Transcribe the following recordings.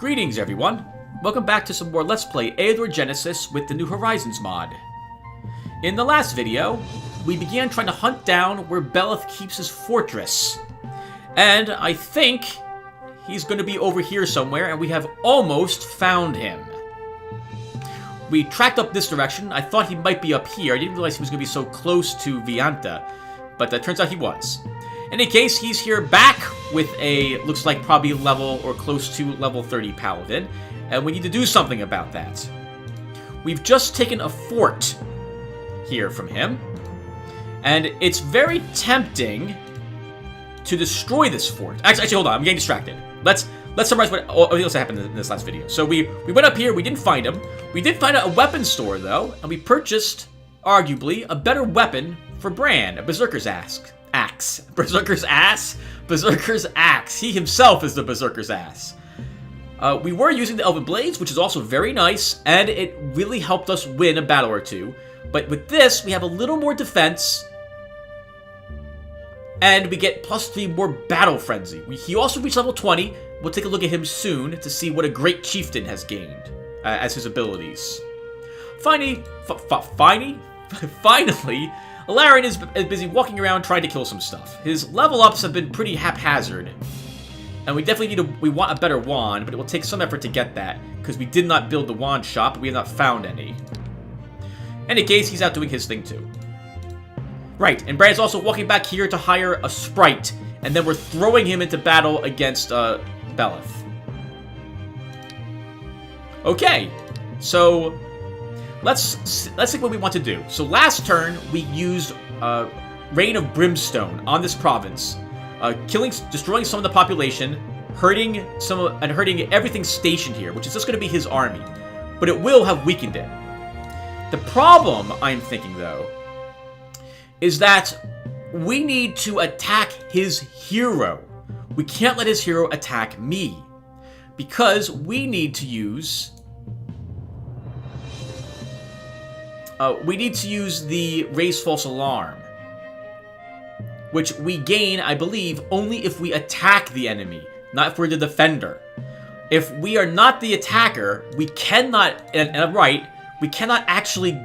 Greetings everyone, welcome back to some more Let's Play Eador Genesis with the New Horizons mod. In the last video, we began trying to hunt down where Beleth keeps his fortress. And I think he's going to be over here somewhere, and we have almost found him. We tracked up this direction. I thought he might be up here. I didn't realize he was going to be so close to Vianta, but that turns out he was. In any case, he's here back with a, looks like probably level or close to level 30 paladin, and we need to do something about that. We've just taken a fort here from him, and it's very tempting to destroy this fort. Actually, hold on, I'm getting distracted. Let's summarize what else happened in this last video. So we went up here, we didn't find him. We did find a weapon store though, and we purchased, arguably, a better weapon for Bran, a Berserker's axe. Berserker's ass? Berserker's axe. He himself is the Berserker's ass. We were using the Elven Blades, which is also very nice, and it really helped us win a battle or two. But with this, we have a little more defense, and we get +3 more battle frenzy. He also reached level 20. We'll take a look at him soon to see what a great chieftain has gained as his abilities. Finally, Lotaeri is busy walking around trying to kill some stuff. His level ups have been pretty haphazard, and we definitely we want a better wand, but it will take some effort to get that because we did not build the wand shop. We have not found any. In any case, he's out doing his thing too. Right, and Brad's also walking back here to hire a sprite, and then we're throwing him into battle against Beleth. Okay, so let's think what we want to do. So last turn we used Rain of Brimstone on this province, destroying some of the population, hurting everything stationed here, which is just going to be his army, but it will have weakened it. The problem I'm thinking though is that we need to attack his hero. We can't let his hero attack me, because we need to use the Raise False Alarm, which we gain, I believe, only if we attack the enemy, not if we're the defender. If we are not the attacker, we cannot, and I'm right, we cannot actually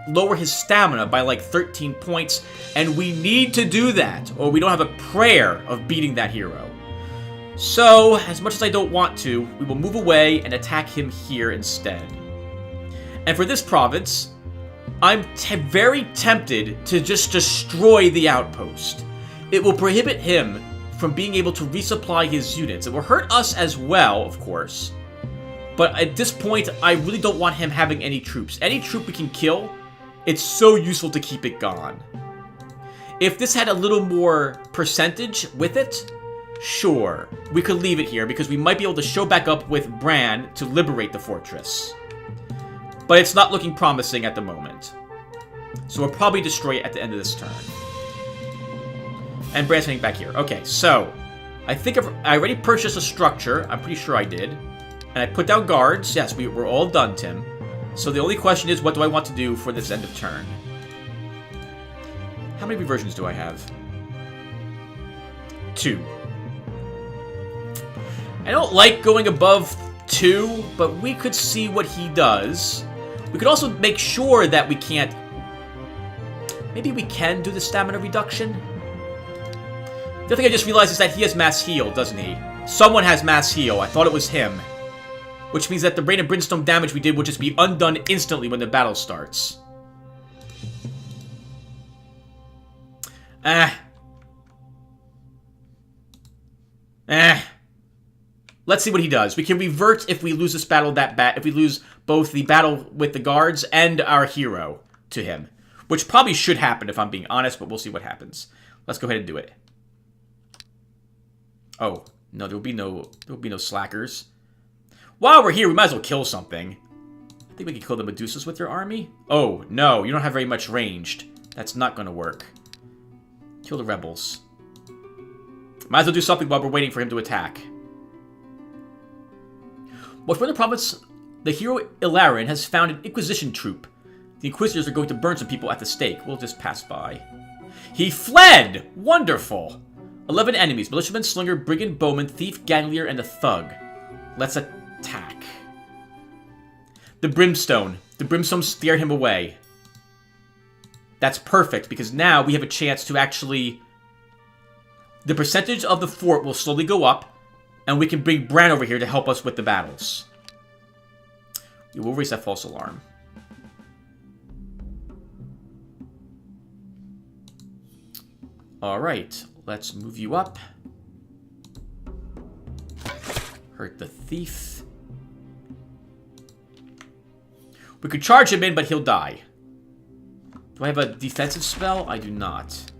lower his stamina by like 13 points, and we need to do that, or we don't have a prayer of beating that hero. So, as much as I don't want to, we will move away and attack him here instead. And for this province, I'm very tempted to just destroy the outpost. It will prohibit him from being able to resupply his units. It will hurt us as well, of course. But at this point, I really don't want him having any troops. Any troop we can kill, it's so useful to keep it gone. If this had a little more percentage with it, sure, we could leave it here because we might be able to show back up with Bran to liberate the fortress. But it's not looking promising at the moment. So we'll probably destroy it at the end of this turn. And Bran's heading back here. Okay, so I think I already purchased a structure. I'm pretty sure I did. And I put down guards. Yes, we're all done, Tim. So the only question is, what do I want to do for this end of turn? How many reversions do I have? 2. I don't like going above 2, but we could see what he does. We could also make sure that we can't... Maybe we can do the stamina reduction? The other thing I just realized is that he has mass heal, doesn't he? Someone has mass heal. I thought it was him. Which means that the Rain of Brimstone damage we did will just be undone instantly when the battle starts. Let's see what he does. We can revert if we lose this battle that bad. If we lose both the battle with the guards and our hero to him. Which probably should happen if I'm being honest, but we'll see what happens. Let's go ahead and do it. Oh, no, there will be no slackers. While we're here, we might as well kill something. I think we can kill the Medusas with your army. Oh, no, you don't have very much ranged. That's not going to work. Kill the rebels. Might as well do something while we're waiting for him to attack. Well, for the province, the hero Ilarin has found an Inquisition troop. The Inquisitors are going to burn some people at the stake. We'll just pass by. He fled! Wonderful! 11 enemies. Militiaman, Slinger, Brigand, Bowman, Thief, Ganglier, and a Thug. Let's attack. The brimstone. The brimstone scared him away. That's perfect, because now we have a chance to actually... The percentage of the fort will slowly go up, and we can bring Bran over here to help us with the battles. We will raise that false alarm. Alright, let's move you up. Hurt the thief. We could charge him in, but he'll die. Do I have a defensive spell? I do not.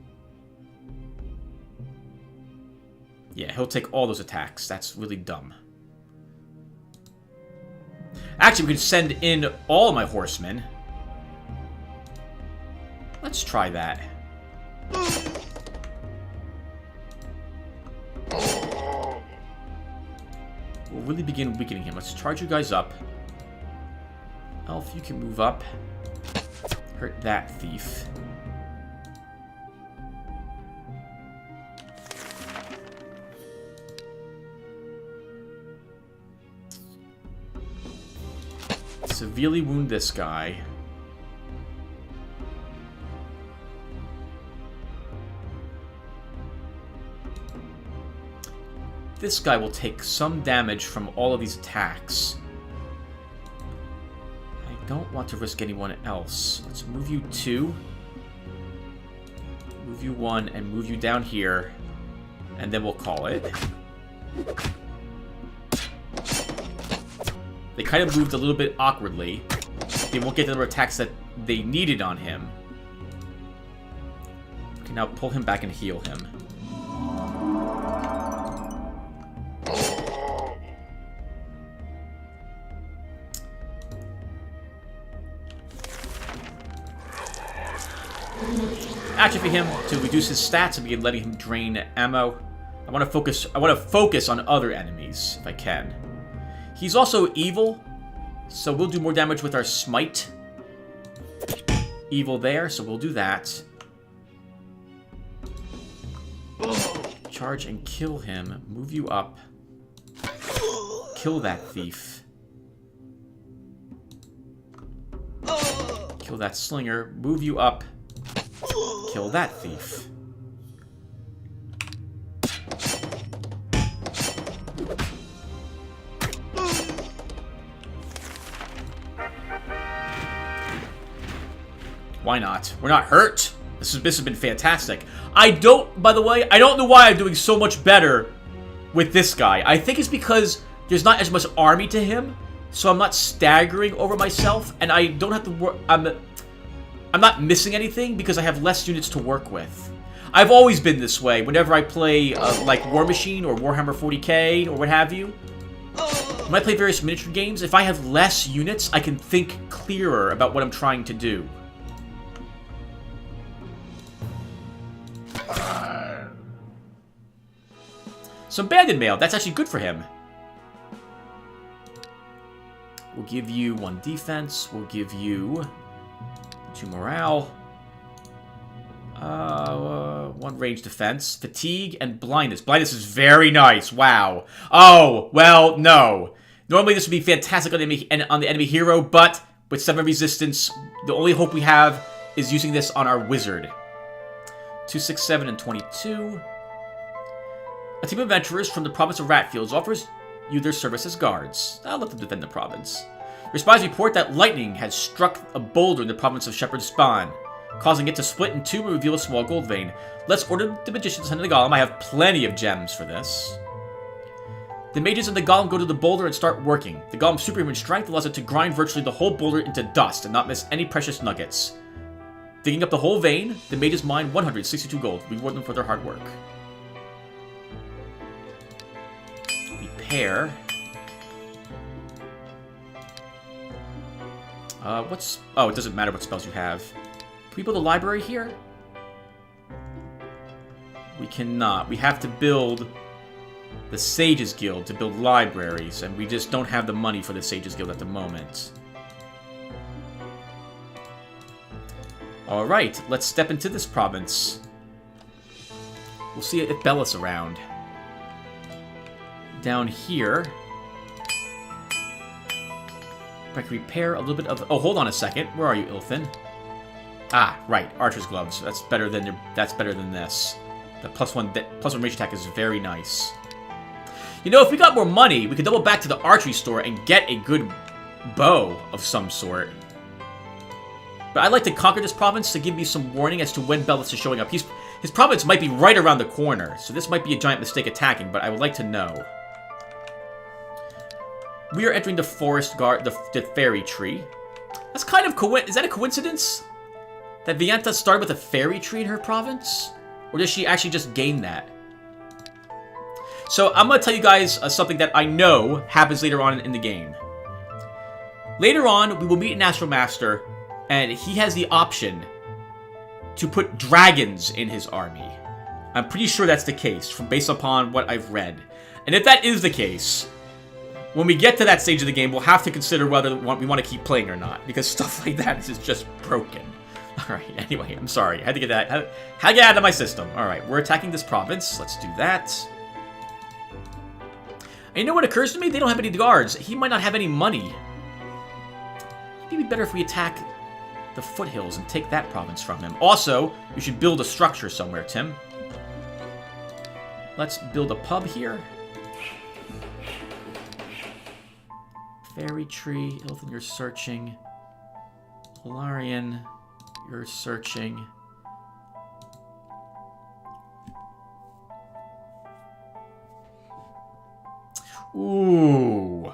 Yeah, he'll take all those attacks. That's really dumb. Actually, we could send in all my horsemen. Let's try that. We'll really begin weakening him. Let's charge you guys up. Elf, you can move up. Hurt that thief. Severely wound this guy. This guy will take some damage from all of these attacks. I don't want to risk anyone else. Let's move you 2. Move you 1 and move you down here. And then we'll call it. They kind of moved a little bit awkwardly. They won't get the number of attacks that they needed on him. We can now pull him back and heal him. Actually, for him to reduce his stats and begin letting him drain ammo, I want to focus on other enemies if I can. He's also evil, so we'll do more damage with our smite. Evil there, so we'll do that. Charge and kill him. Move you up. Kill that thief. Kill that slinger. Move you up. Kill that thief. Why not? We're not hurt. This has been fantastic. By the way, I don't know why I'm doing so much better with this guy. I think it's because there's not as much army to him, so I'm not staggering over myself, and I don't have to work. I'm not missing anything because I have less units to work with. I've always been this way whenever I play like War Machine or Warhammer 40k or what have you. When I play various miniature games, if I have less units, I can think clearer about what I'm trying to do. Some banded mail. That's actually good for him. We'll give you 1 defense. We'll give you 2 morale. 1 range defense. Fatigue and blindness. Blindness is very nice. Wow. Oh, well, no. Normally this would be fantastic on the enemy hero, but with 7 resistance, the only hope we have is using this on our wizard. 2, 6, 7, and 22. A team of adventurers from the province of Ratfields offers you their service as guards. I'll let them defend the province. Your spies report that lightning has struck a boulder in the province of Shepherd's Spawn, causing it to split in 2 and reveal a small gold vein. Let's order the magician to send the golem. I have plenty of gems for this. The mages and the golem go to the boulder and start working. The golem's superhuman strength allows it to grind virtually the whole boulder into dust and not miss any precious nuggets. Digging up the whole vein, the mages mine 162 gold. Reward them for their hard work. Repair. Oh, it doesn't matter what spells you have. Can we build a library here? We cannot. We have to build the Sages Guild to build libraries, and we just don't have the money for the Sages Guild at the moment. Alright, let's step into this province. We'll see if Bella's around. Down here. I can repair a little bit of... Oh, hold on a second. Where are you, Ilthin? Ah, right. Archer's gloves. That's better than this. The plus one range attack is very nice. You know, if we got more money, we could double back to the archery store and get a good bow of some sort. But I'd like to conquer this province to give me some warning as to when Belus is showing up. His province might be right around the corner, so this might be a giant mistake attacking, but I would like to know. We are entering the forest guard, the fairy tree. That's kind of is that a coincidence? That Vianta started with a fairy tree in her province? Or does she actually just gain that? So I'm going to tell you guys something that I know happens later on in the game. Later on, we will meet an Astral Master, and he has the option to put dragons in his army. I'm pretty sure that's the case, based upon what I've read. And if that is the case, when we get to that stage of the game, we'll have to consider whether we want to keep playing or not, because stuff like that is just broken. Alright, anyway, I'm sorry. I had to get that. Had to get out of my system. Alright, we're attacking this province. Let's do that. And you know what occurs to me? They don't have any guards. He might not have any money. Maybe better if we attack the foothills and take that province from him. Also, you should build a structure somewhere, Tim. Let's build a pub here. Fairy tree. Ilthin, you're searching. Polarian, you're searching. Ooh.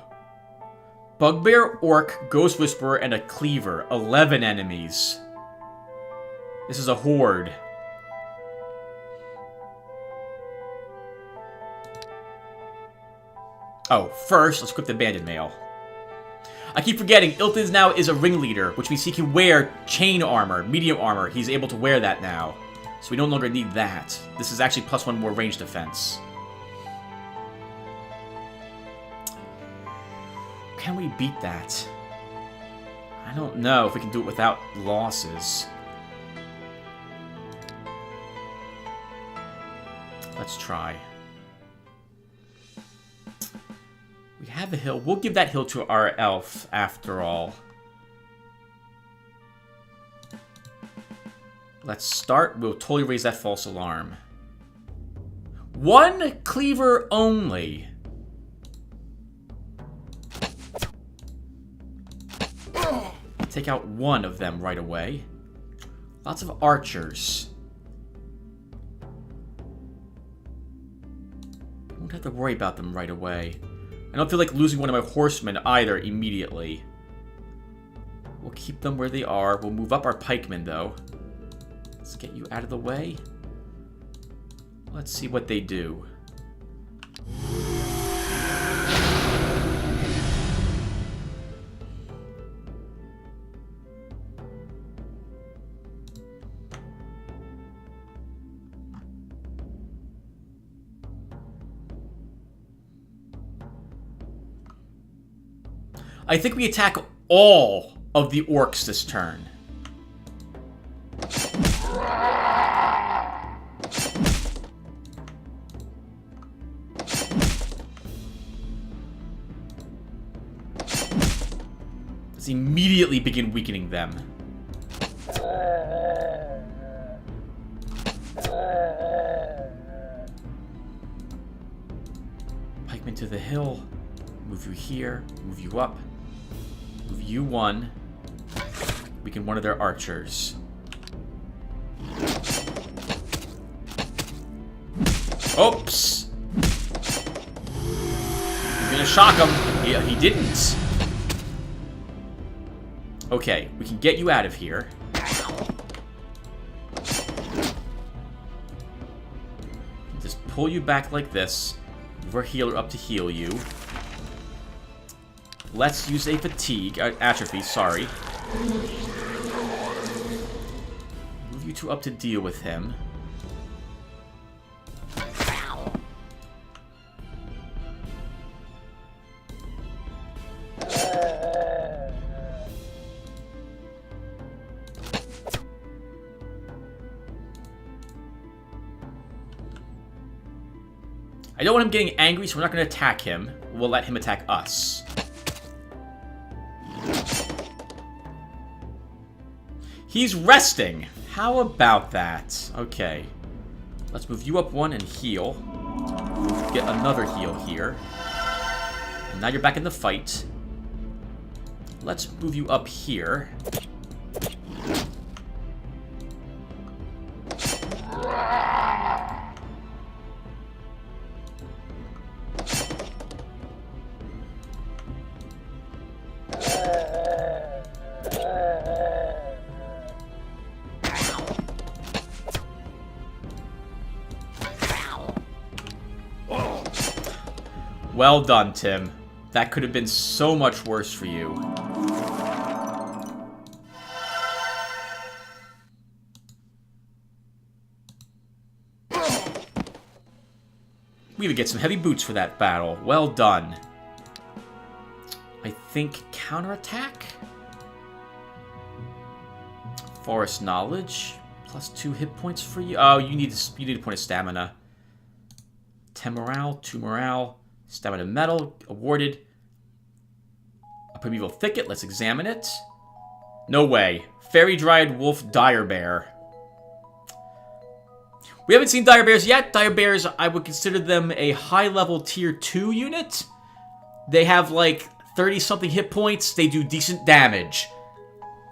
Bugbear, Orc, Ghost Whisperer, and a Cleaver. 11 enemies. This is a horde. Oh, first, let's equip the Banded Mail. I keep forgetting, Ilthin now is a ringleader, which means he can wear chain armor, medium armor. He's able to wear that now. So we no longer need that. This is actually plus 1 more range defense. Can we beat that? I don't know if we can do it without losses. Let's try. We have a hill. We'll give that hill to our elf, after all. Let's start. We'll totally raise that false alarm. 1 cleaver only. Take out 1 of them right away. Lots of archers. Won't have to worry about them right away. I don't feel like losing one of my horsemen either immediately. We'll keep them where they are. We'll move up our pikemen, though. Let's get you out of the way. Let's see what they do. I think we attack all of the orcs this turn. Let's immediately begin weakening them. Pikemen to the hill. Move you here. Move you up. Move you 1. Weaken one of their archers. Oops! You're gonna shock him. Yeah, he didn't. Okay, we can get you out of here. Just pull you back like this. Move our healer up to heal you. Let's use a fatigue, atrophy, sorry. Move you 2 up to deal with him. I don't want him getting angry, so we're not going to attack him. We'll let him attack us. He's resting. How about that? Okay. Let's move you up one and heal. We'll get another heal here. And now you're back in the fight. Let's move you up here. Well done, Tim. That could have been so much worse for you. We would get some heavy boots for that battle. Well done. I think counterattack? Forest knowledge. +2 hit points for you. Oh, you need a point of stamina. 10 morale, 2 morale. Stamina medal awarded. A primeval thicket. Let's examine it. No way. Fairy Dryad Wolf Dire Bear. We haven't seen Dire Bears yet. Dire Bears, I would consider them a high-level Tier 2 unit. They have like 30-something hit points. They do decent damage.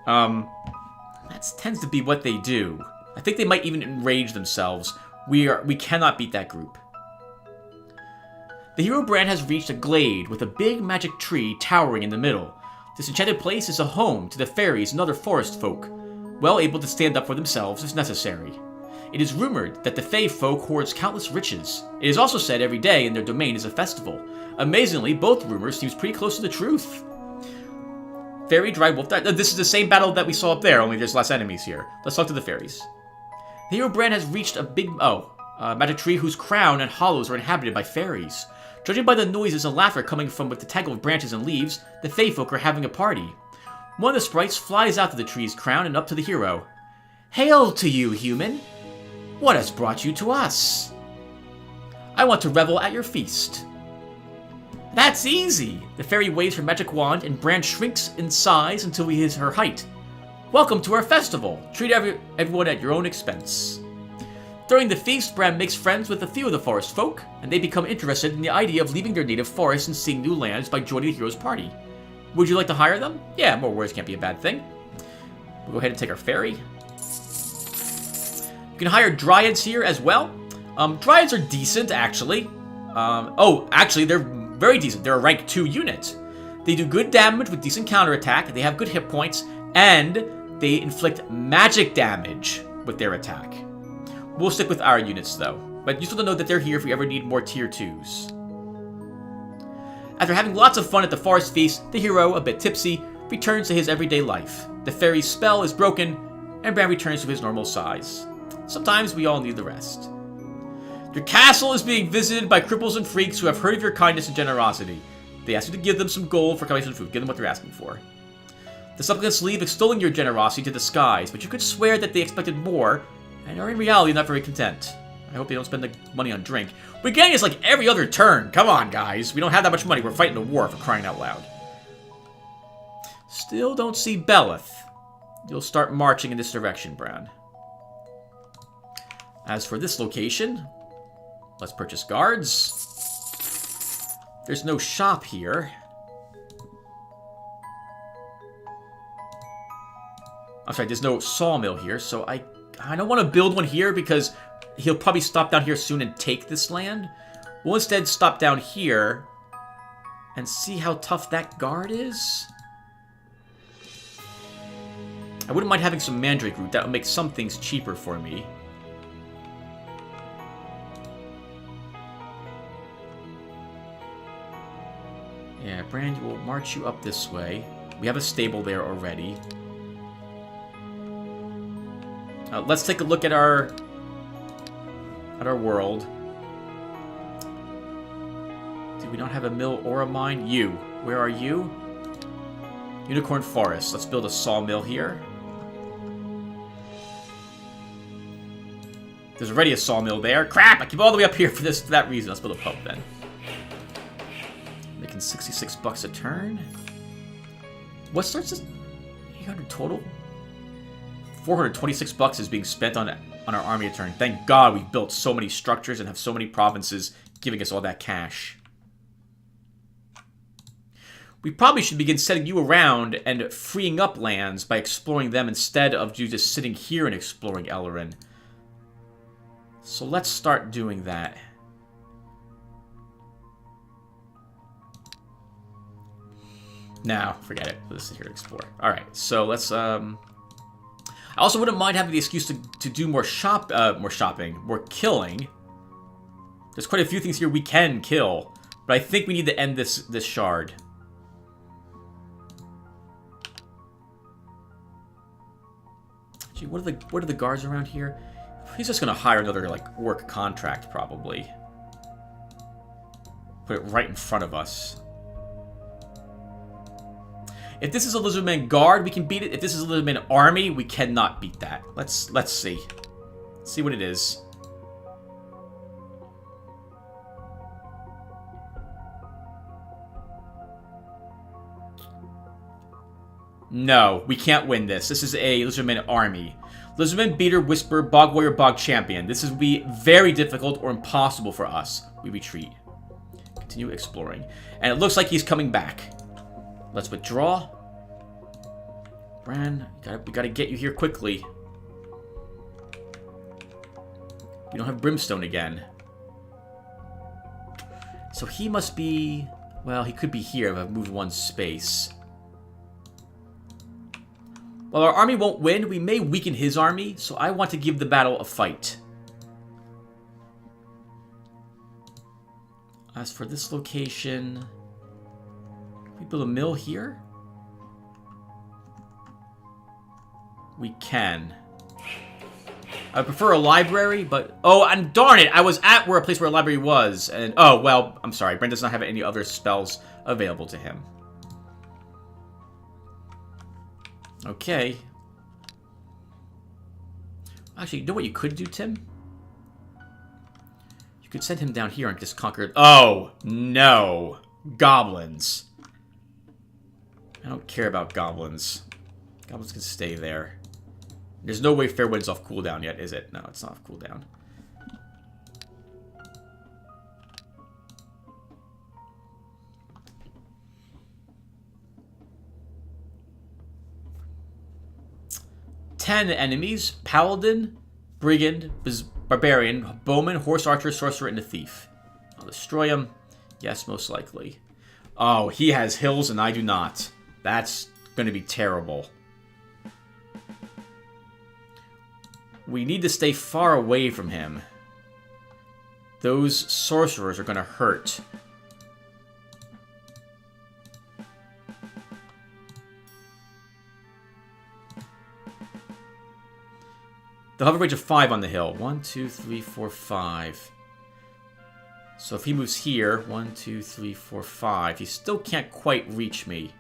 That tends to be what they do. I think they might even enrage themselves. We cannot beat that group. The hero brand has reached a glade with a big magic tree towering in the middle. This enchanted place is a home to the fairies and other forest folk, well able to stand up for themselves if necessary. It is rumored that the Fae folk hoards countless riches. It is also said every day in their domain is a festival. Amazingly, both rumors seems pretty close to the truth. Fairy Dry Wolf. This is the same battle that we saw up there, only there's less enemies here. Let's talk to the fairies. The hero brand has reached a big magic tree whose crown and hollows are inhabited by fairies. Judging by the noises and laughter coming from with the tangle of branches and leaves, the Fae folk are having a party. One of the sprites flies out to the tree's crown and up to the hero. Hail to you, human! What has brought you to us? I want to revel at your feast. That's easy! The fairy waves her magic wand and Bran shrinks in size until he hits her height. Welcome to our festival. Treat everyone at your own expense. During the feast, Bran makes friends with a few of the forest folk, and they become interested in the idea of leaving their native forest and seeing new lands by joining the hero's party. Would you like to hire them? Yeah, more warriors can't be a bad thing. We'll go ahead and take our ferry. You can hire dryads here as well. Dryads are decent, actually. Actually, they're very decent. They're a rank 2 unit. They do good damage with decent counterattack, they have good hit points, and they inflict magic damage with their attack. We'll stick with our units, though. But useful to know that they're here if we ever need more Tier 2s. After having lots of fun at the forest feast, the hero, a bit tipsy, returns to his everyday life. The fairy's spell is broken, and Bran returns to his normal size. Sometimes we all need the rest. Your castle is being visited by cripples and freaks who have heard of your kindness and generosity. They ask you to give them some gold for coming some food. Give them what they're asking for. The supplicants leave extolling your generosity to the skies, but you could swear that they expected more, and are in reality not very content. I hope they don't spend the money on drink. We're getting this like every other turn. Come on, guys. We don't have that much money. We're fighting a war, for crying out loud. Still don't see Beleth. You'll start marching in this direction, Bran. As for this location, let's purchase guards. There's no shop here. I'm sorry, there's no sawmill here, so I don't want to build one here because he'll probably stop down here soon and take this land. We'll instead stop down here and see how tough that guard is. I wouldn't mind having some mandrake root. That would make some things cheaper for me. Yeah, Brand, we'll march you up this way. We have a stable there already. Let's take a look at our world. Do we not have a mill or a mine? You. Where are you? Unicorn Forest. Let's build a sawmill here. There's already a sawmill there. Crap! I keep all the way up here for that reason. Let's build a pub then. Making 66 bucks a turn. What starts this? 800 total? $426 is being spent on our army a turn. Thank God we've built so many structures and have so many provinces giving us all that cash. We probably should begin setting you around and freeing up lands by exploring them instead of you just sitting here and exploring Ellerin. So let's start doing that. No, forget it. Let's sit here and explore. Alright, so let's... I also wouldn't mind having the excuse to do more shopping, more killing. There's quite a few things here we can kill, but I think we need to end this shard. Gee, what are the guards around here? He's just gonna hire another like work contract probably. Put it right in front of us. If this is a Lizardman guard, we can beat it. If this is a Lizardman army, we cannot beat that. Let's see. Let's see what it is. No, we can't win this. This is a Lizardman army. Lizardman, Beater, Whisperer, Bog Warrior, Bog Champion. This will be very difficult or impossible for us. We retreat. Continue exploring. And it looks like he's coming back. Let's withdraw. Bran, we gotta get you here quickly. We don't have Brimstone again. So he must be... Well, he could be here if I've moved one space. While our army won't win, we may weaken his army, so I want to give the battle a fight. As for this location... Can we build a mill here? We can. I prefer a library, but... Oh, and darn it! I was at a place where a library was, and... Oh, well, I'm sorry. Brent does not have any other spells available to him. Okay. Actually, you know what you could do, Tim? You could send him down here and just conquer... Oh, no. Goblins. I don't care about goblins. Goblins can stay there. There's no way Fairwind's off cooldown yet, is it? No, it's not off cooldown. Ten enemies: Paladin, Brigand, Barbarian, Bowman, Horse Archer, Sorcerer, and a Thief. I'll destroy him. Yes, most likely. Oh, he has hills and I do not. That's going to be terrible. We need to stay far away from him. Those sorcerers are going to hurt. They'll have a range of 5 on the hill. 1, 2, 3, 4, 5. So if he moves here, 1, 2, 3, 4, 5, he still can't quite reach me.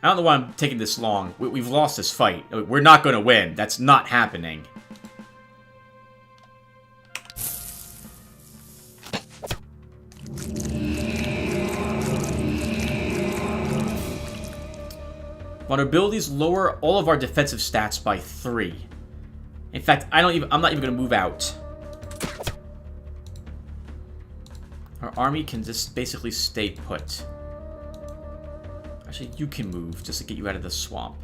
I don't know why I'm taking this long. We've lost this fight. We're not going to win. That's not happening. Vulnerabilities lower all of our defensive stats by 3. In fact, I'm not even going to move out. Our army can just basically stay put. Actually, you can move just to get you out of the swamp.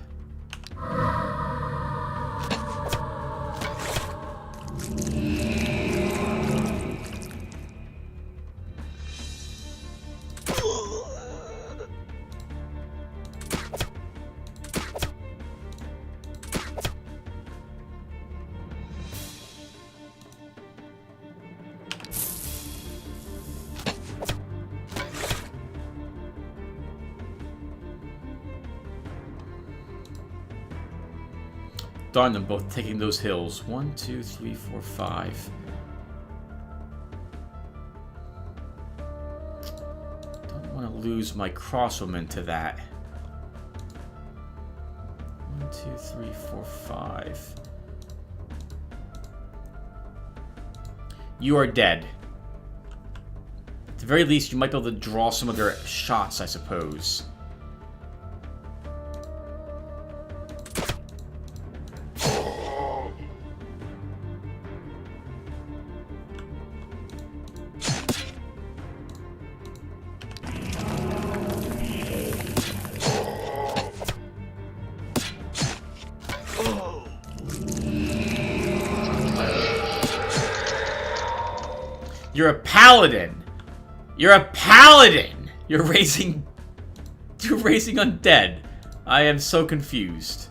Darn them both taking those hills. 1, 2, 3, 4, 5. lose my crossbowmen to that. 1, 2, 3, 4, 5. You are dead. At the very least, you might be able to draw some of their shots, I suppose. You're a paladin. You're a paladin. You're raising undead. I am so confused.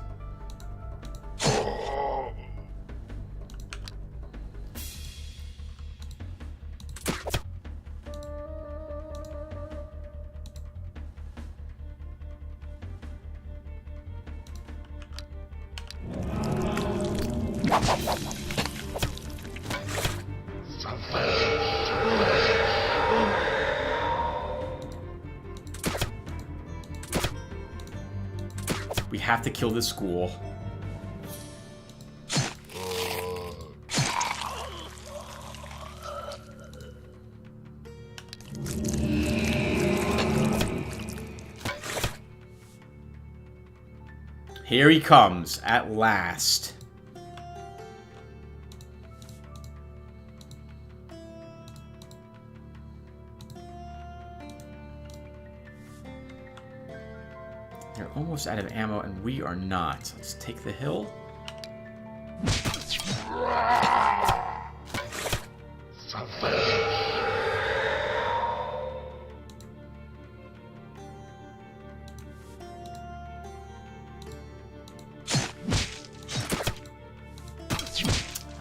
We have to kill this school. Here he comes, at last. They're almost out of ammo, and we are not. Let's take the hill.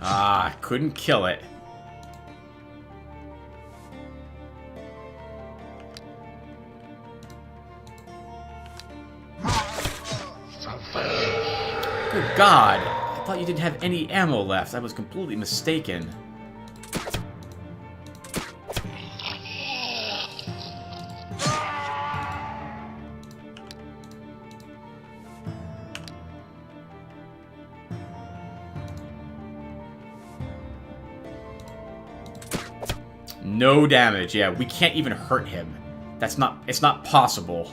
Ah, couldn't kill it. Good God, I thought you didn't have any ammo left. I was completely mistaken. No damage. Yeah, we can't even hurt him. It's not possible.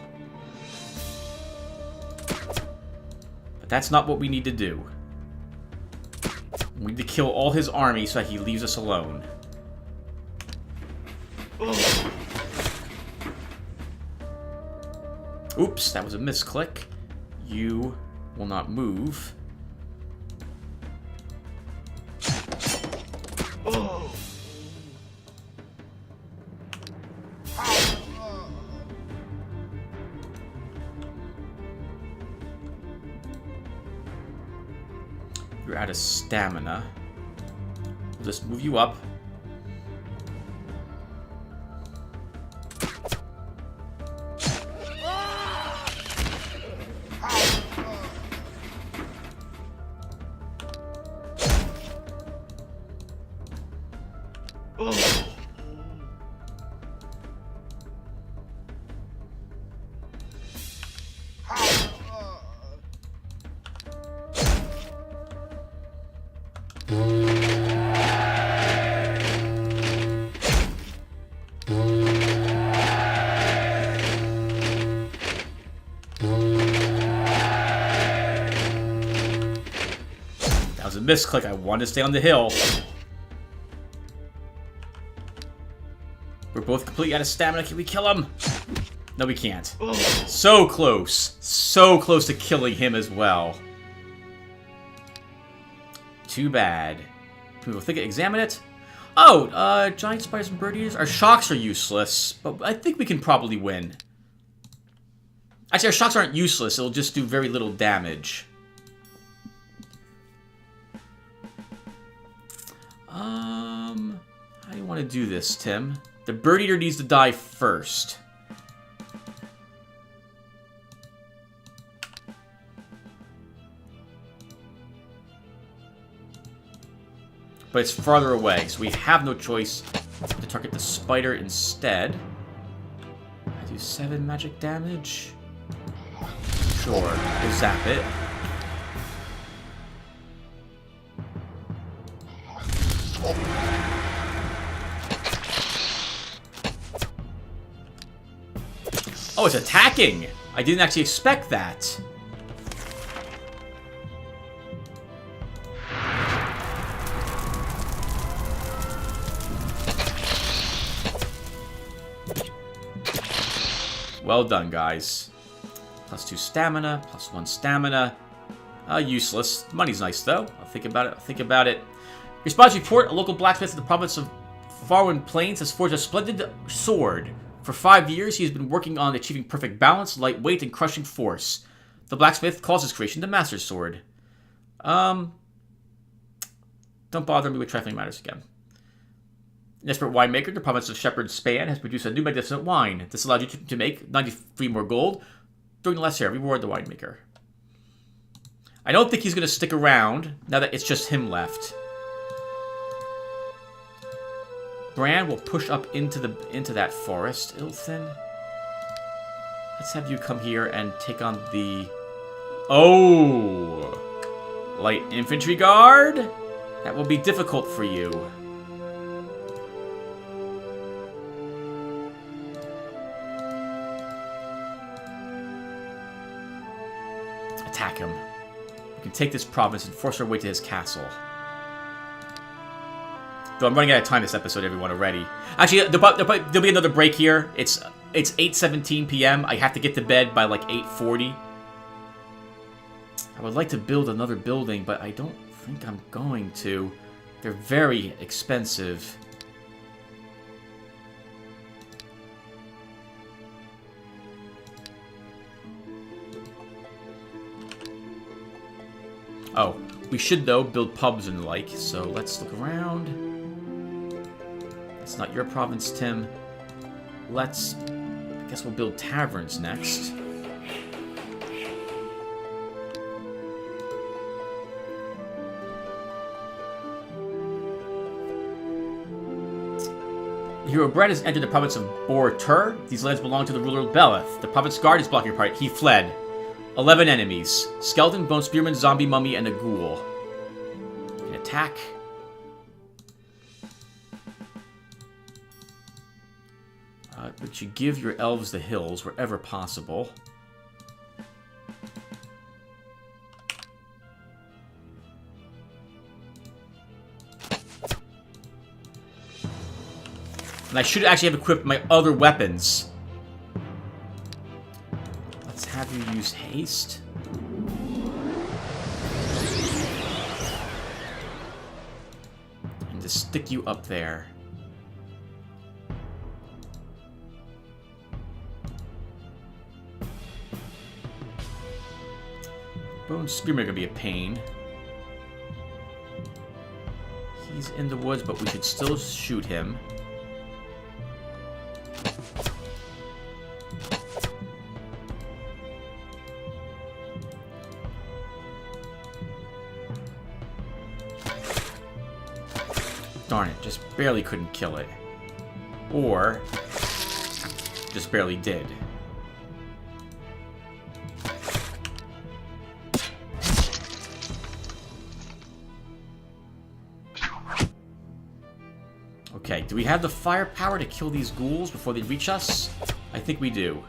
But that's not what we need to do. We need to kill all his army so that he leaves us alone. Oops, that was a misclick. You will not move. You're out of stamina. We'll just move you up. That was a misclick. I wanted to stay on the hill. We're both completely out of stamina. Can we kill him? No, we can't. So close. So close to killing him as well. Too bad. Can we think examine it? Oh, giant spiders and bird eaters. Our shocks are useless, but I think we can probably win. Actually, our shocks aren't useless. It'll just do very little damage. How do you want to do this, Tim? The bird eater needs to die first. But it's farther away, so we have no choice to target the spider instead. I do Do 7 magic damage. Sure, we'll zap it. Oh, it's attacking! I didn't actually expect that. Well done, guys. +2 stamina, +1 stamina. Useless. Money's nice, though. I'll think about it. I'll think about it. Response report. A local blacksmith in the province of Farwind Plains has forged a splendid sword. For 5 years, he has been working on achieving perfect balance, light weight, and crushing force. The blacksmith calls his creation the Master Sword. Don't bother me with trifling matters again. An expert winemaker in the province of Shepherd Span has produced a new magnificent wine. This allowed you to make 93 more gold during the last year. Reward the winemaker. I don't think he's going to stick around now that it's just him left. Bran will push up into that forest. Ilthin. Let's have you come here and take on the... Oh! Light infantry guard? That will be difficult for you. Attack him. We can take this province and force our way to his castle. Though I'm running out of time this episode, everyone, already. Actually, there'll be another break here. It's 8:17 p.m. I have to get to bed by like 8:40. I would like to build another building, but I don't think I'm going to. They're very expensive. Oh, we should, though, build pubs and the like, so let's look around. It's not your province, Tim. I guess we'll build taverns next. The hero Brett has entered the province of Bor-Tur. These lands belong to the ruler of Beleth. The province guard is blocking your party. He fled. 11 enemies. Skeleton, bone spearman, zombie mummy, and a ghoul. An attack. But you give your elves the hills wherever possible. And I should actually have equipped my other weapons. Let's have you use haste. And to stick you up there. Bone Spearman are gonna be a pain. He's in the woods, but we should still shoot him. Darn it, just barely couldn't kill it. Or just barely did. Okay, do we have the firepower to kill these ghouls before they reach us? I think we do.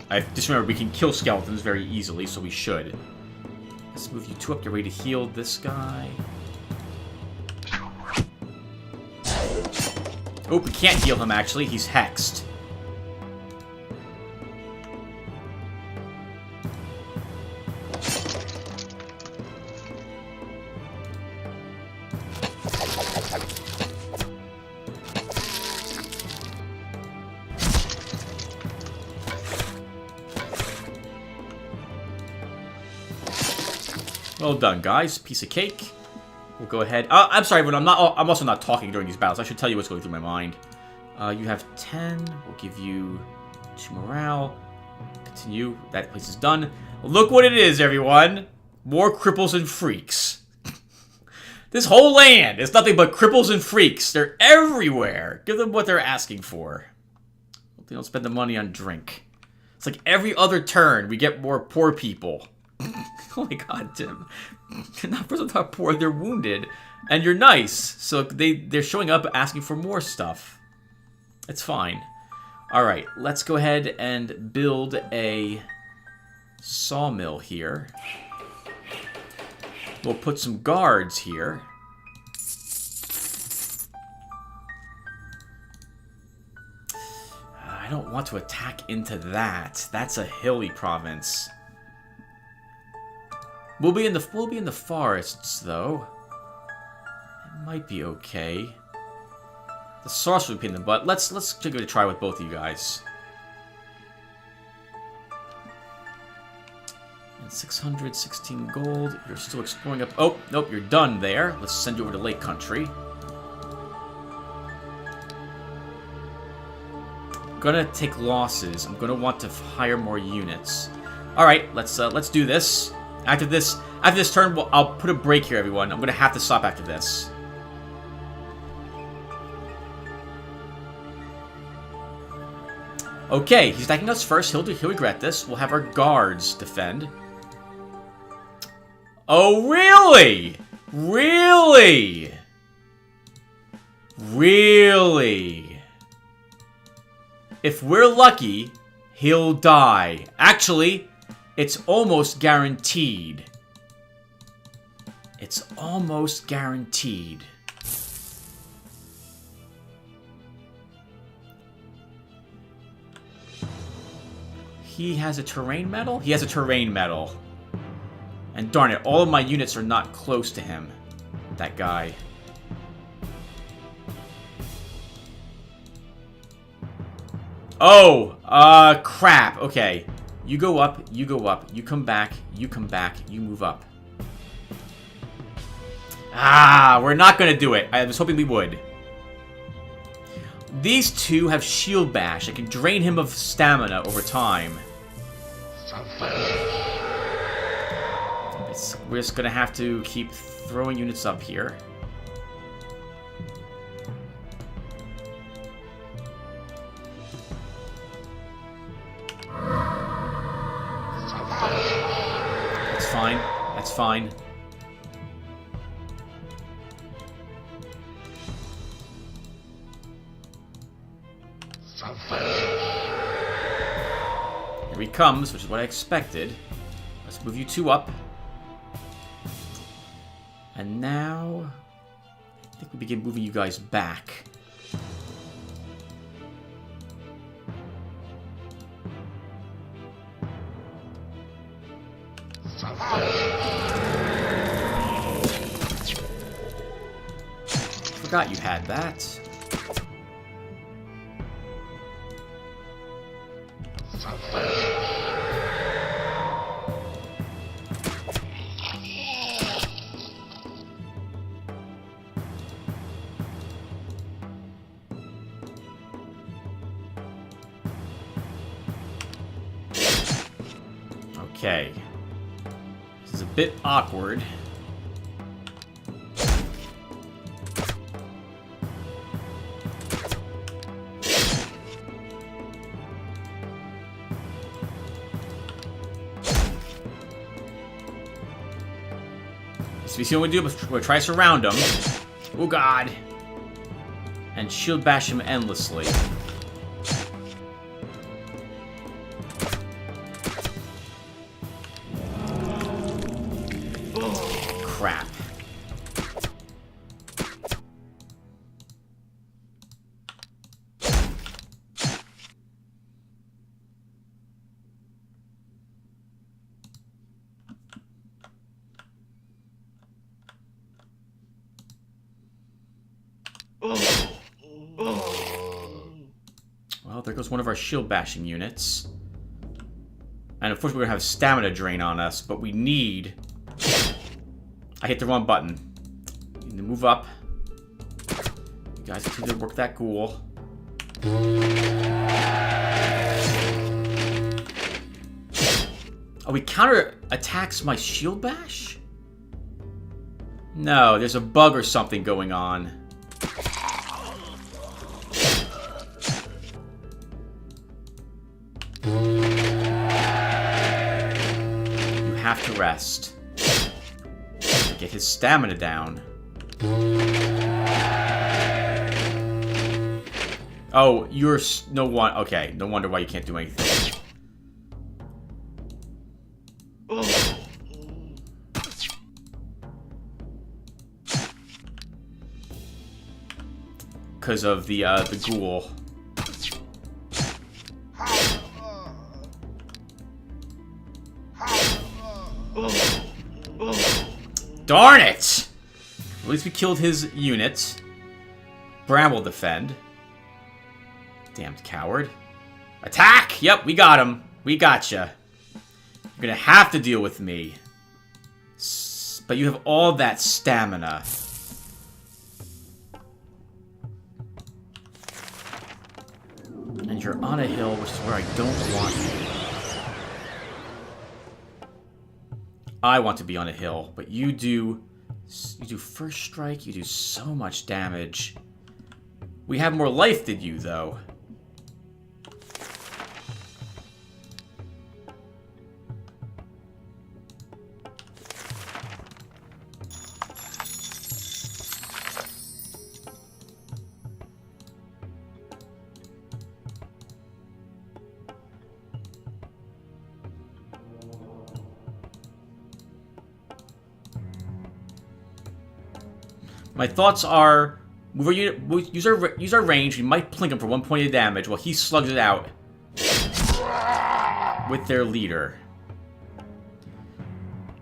I just remember we can kill skeletons very easily, so we should. Let's move you 2 up. Get ready to heal this guy. Oh, we can't heal him, actually. He's hexed. Well done, guys. Piece of cake. We'll go ahead. I'm sorry, but I'm also not talking during these battles. I should tell you what's going through my mind. You have 10. We'll give you 2 morale. Continue. That place is done. Look what it is, everyone. More cripples and freaks. This whole land is nothing but cripples and freaks. They're everywhere. Give them what they're asking for. Hope they don't spend the money on drink. It's like every other turn, we get more poor people. Oh my god, Tim. They're not poor, they're wounded. And you're nice. So they're showing up asking for more stuff. It's fine. Alright, let's go ahead and build a sawmill here. We'll put some guards here. I don't want to attack into that. That's a hilly province. We'll be in the forests though. It might be okay. The sorcerer would be in the butt. Let's give it a try with both of you guys. And 616 gold. You're still exploring up. Oh, nope, you're done there. Let's send you over to Lake Country. I'm gonna take losses. I'm gonna want to hire more units. All right, let's do this. After this turn, I'll put a break here, everyone. I'm gonna have to stop after this. Okay, he's attacking us first. He'll regret this. We'll have our guards defend. Oh, really? Really? Really? If we're lucky, he'll die. Actually, it's almost guaranteed. It's almost guaranteed. He has a terrain medal? He has a terrain medal. And darn it, all of my units are not close to him. That guy. Oh, crap. Okay. You go up, you go up, you come back, you move up. Ah, we're not gonna do it. I was hoping we would. These two have shield bash. I can drain him of stamina over time. We're just gonna have to keep throwing units up here. That's fine. That's fine. Here he comes, which is what I expected. Let's move you two up. And now, I think we begin moving you guys back. Forgot you had that. Okay. This is a bit awkward. So we see what we do. We'll try to surround him. Oh god. And shield bash him endlessly. Crap. Well, there goes one of our shield bashing units. And of course we're going to have stamina drain on us, but we need I hit the wrong button. You need to move up. You guys continue to work that ghoul. Oh, he counter attacks my shield bash? No, there's a bug or something going on. You have to rest. Get his stamina down. Oh, you're no one. Okay, no wonder why you can't do anything. Because of the ghoul. Darn it! At least we killed his unit. Bram will defend. Damned coward. Attack! Yep, we got him. We gotcha. You're gonna have to deal with me. But you have all that stamina. And you're on a hill, which is where I don't want you. I want to be on a hill, but you do first strike, you do so much damage. We have more life than you, though. My thoughts are, use our range. We might plink him for 1 point of damage while he slugs it out with their leader.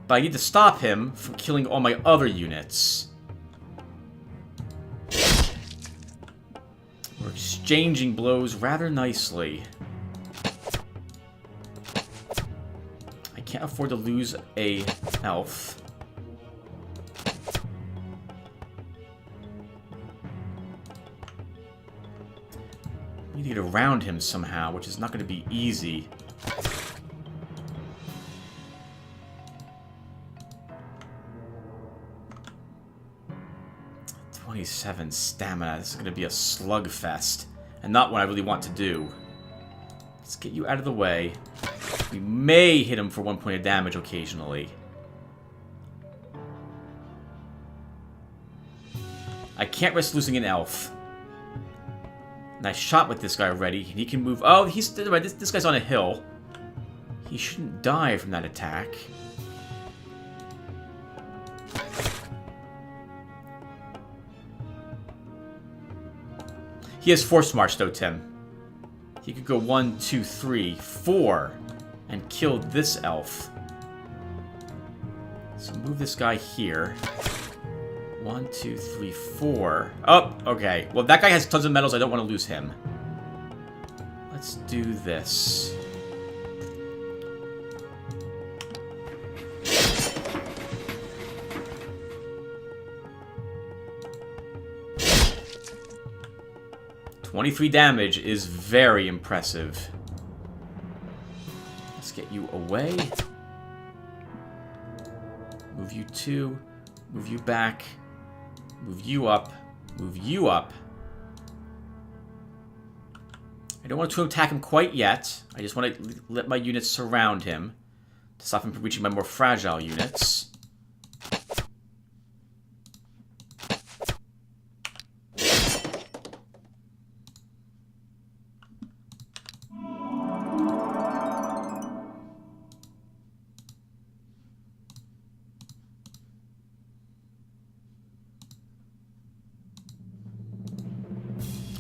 But I need to stop him from killing all my other units. We're exchanging blows rather nicely. I can't afford to lose a elf. We need to round him somehow, which is not going to be easy. "27 stamina. This is going to be a slugfest, and not what I really want to do. Let's get you out of the way. We may hit him for 1 point of damage occasionally. I can't risk losing an elf. And I shot with this guy already, and he can move. Oh, he's this guy's on a hill. He shouldn't die from that attack. He has Force March, though, Tim. He could go 1, 2, 3, 4, and kill this elf. So move this guy here. 1, 2, 3, 4. Oh, okay. Well, that guy has tons of medals. I don't want to lose him. Let's do this. "23 damage is very impressive. Let's get you away. Move you 2. Move you back. Move you up. Move you up. I don't want to attack him quite yet. I just want to let my units surround him to stop him from reaching my more fragile units.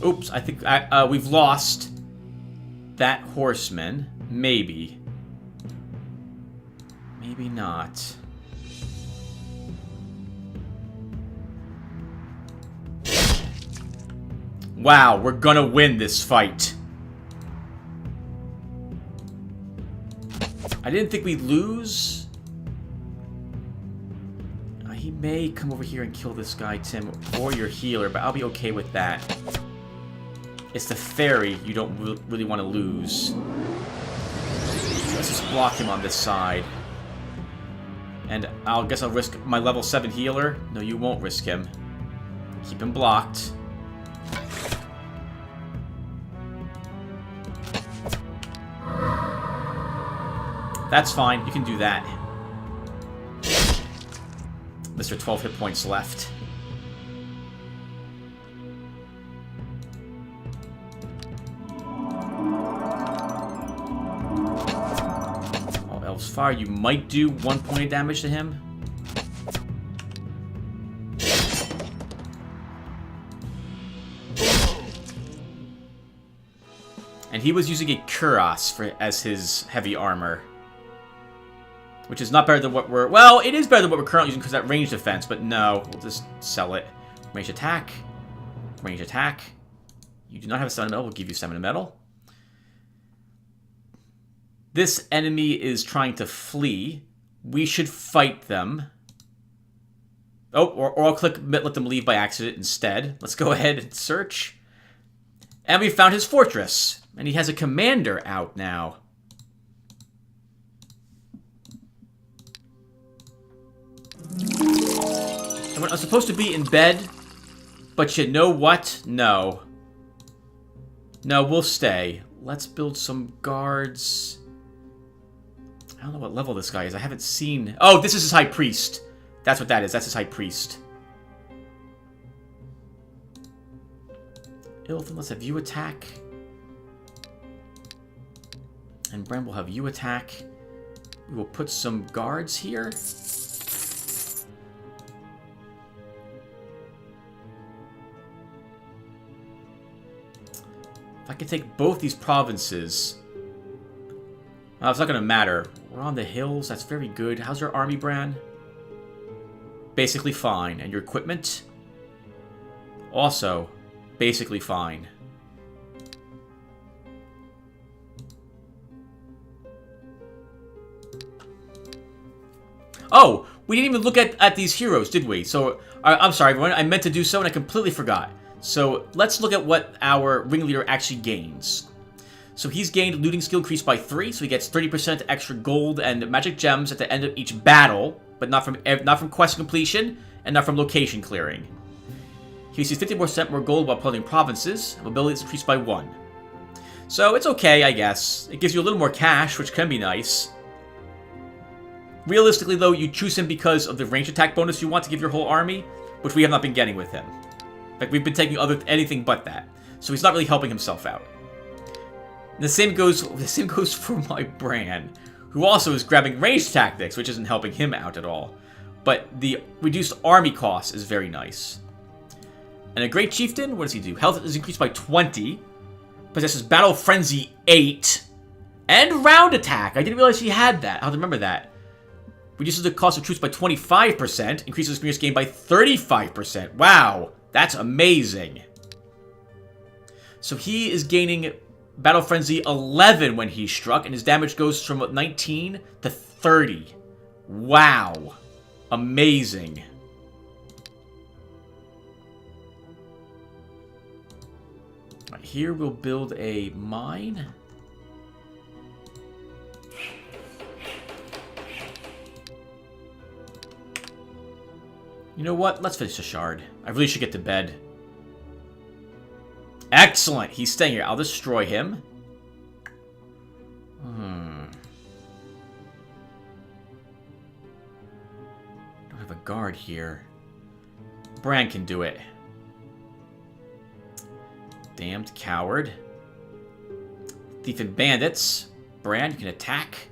Oops, I think we've lost that horseman. Maybe. Maybe not. Wow, we're gonna win this fight. I didn't think we'd lose. He may come over here and kill this guy, Tim, or your healer, but I'll be okay with that. It's the fairy you don't really want to lose. So let's just block him on this side. And I'll guess I'll risk my level 7 healer. No, you won't risk him. Keep him blocked. That's fine. You can do that. Mr. 12 hit points left. Oh, Elf's Fire. You might do 1 point of damage to him. And he was using a Kuros as his heavy armor. Which is not better than what we're... Well, it is better than what we're currently using because that range defense, but no, we'll just sell it. Range attack. Range attack. You do not have a stamina metal. We'll give you stamina metal. This enemy is trying to flee. We should fight them. Oh, or I'll click let them leave by accident instead. Let's go ahead and search. And we found his fortress. And he has a commander out now. I'm supposed to be in bed, but you know what? No. No, we'll stay. Let's build some guards. I don't know what level this guy is. I haven't seen... Oh, this is his high priest. That's what that is. That's his high priest. Ilthan, let's have you attack. And Bren will have you attack. We will put some guards here. If I can take both these provinces... Well, it's not going to matter. We're on the hills. That's very good. How's your army, Bran? Basically fine. And your equipment? Also, basically fine. Oh! We didn't even look at these heroes, did we? So, I'm sorry, everyone. I meant to do so, and I completely forgot. So, let's look at what our ringleader actually gains. So, he's gained looting skill increased by 3, so he gets 30% extra gold and magic gems at the end of each battle, but not from quest completion, and not from location clearing. He receives 50% more gold while pulling provinces, and mobility is increased by 1. So, it's okay, I guess. It gives you a little more cash, which can be nice. Realistically, though, you choose him because of the range attack bonus you want to give your whole army, which we have not been getting with him. In fact, we've been taking anything but that. So he's not really helping himself out. And the same goes for my Bran, who also is grabbing range tactics, which isn't helping him out at all. But the reduced army cost is very nice. And a Great Chieftain, what does he do? Health is increased by 20. Possesses Battle Frenzy 8. And Round Attack. I didn't realize he had that. I'll remember that. Reduces the cost of troops by 25%. Increases experience gain by 35%. Wow. That's amazing. So he is gaining Battle Frenzy 11 when he's struck, and his damage goes from 19 to 30. Wow. Amazing. Right, here we'll build a mine. You know what? Let's finish the shard. I really should get to bed. Excellent! He's staying here. I'll destroy him. Don't have a guard here. Bran can do it. Damned coward. Thief and bandits. Bran, you can attack.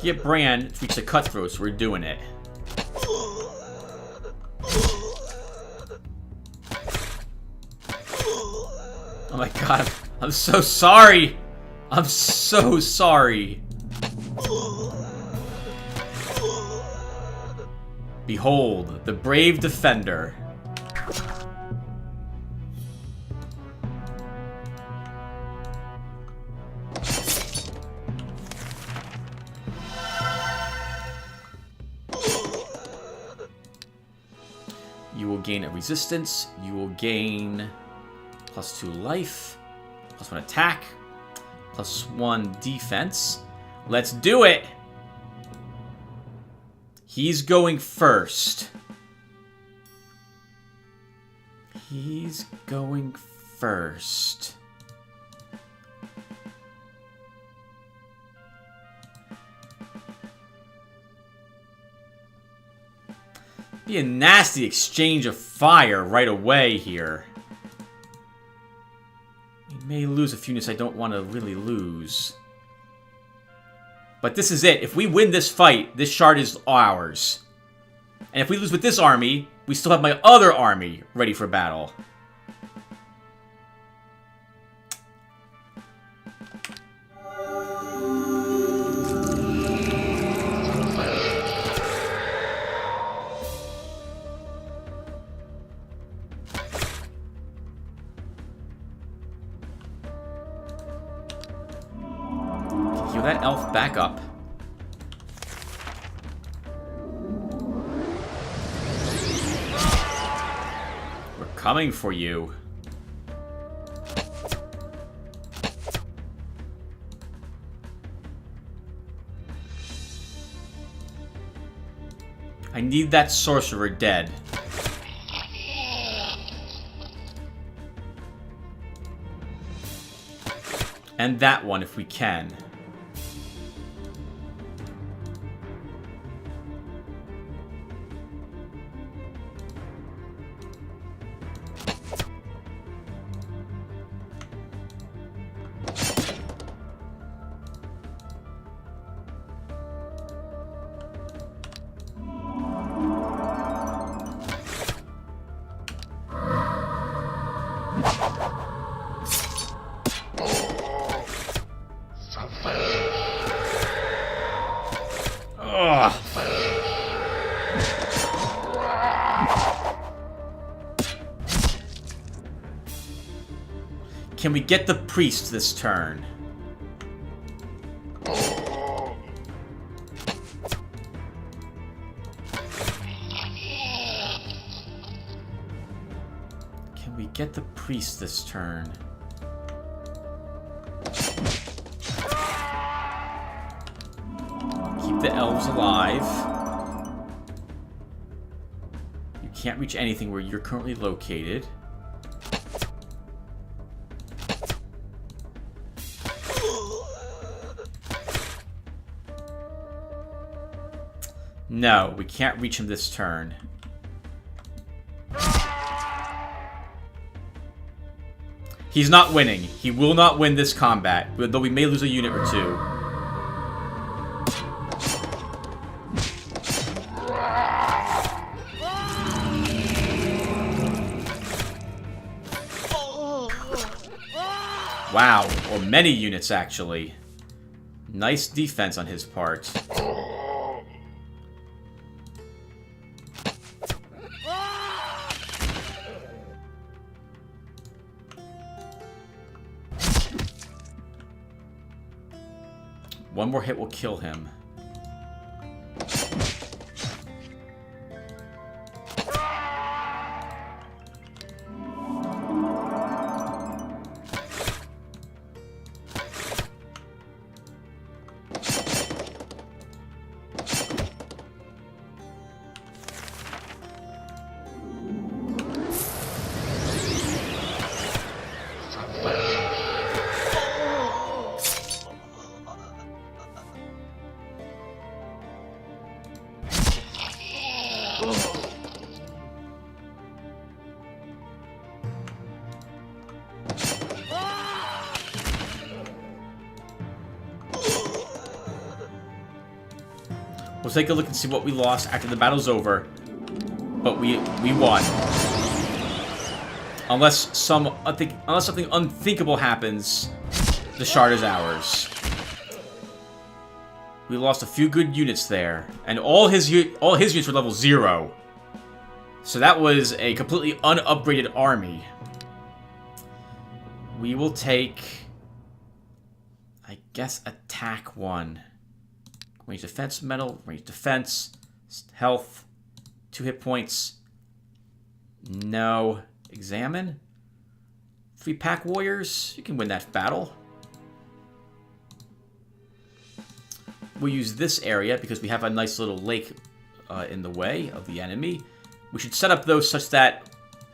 Get Bran to reach the cutthroats, we're doing it. Oh my god, I'm so sorry! I'm so sorry! Behold, the brave defender. You will gain a resistance. You will gain +2 life, +1 attack, +1 defense. Let's do it! He's going first. He's going first. Be a nasty exchange of fire right away here. We may lose a few units I don't want to really lose. But this is it. If we win this fight, this shard is ours. And if we lose with this army, we still have my other army ready for battle. Heal that elf back up. We're coming for you. I need that sorcerer dead. And that one if we can. Can we get the priest this turn? Can we get the priest this turn? Keep the elves alive. You can't reach anything where you're currently located. No, we can't reach him this turn. He's not winning. He will not win this combat, though we may lose a unit or two. Wow, or many units actually. Nice defense on his part. One more hit will kill him. We'll take a look and see what we lost after the battle's over. But we won. Unless something unthinkable happens, the shard is ours. We lost a few good units there, and all his units were level 0. So that was a completely unupgraded army. We will take, I guess, attack 1. Range defense medal, range defense, health, 2 hit points. No. Examine. 3 pack warriors. You can win that battle. We'll use this area because we have a nice little lake in the way of the enemy. We should set up those such that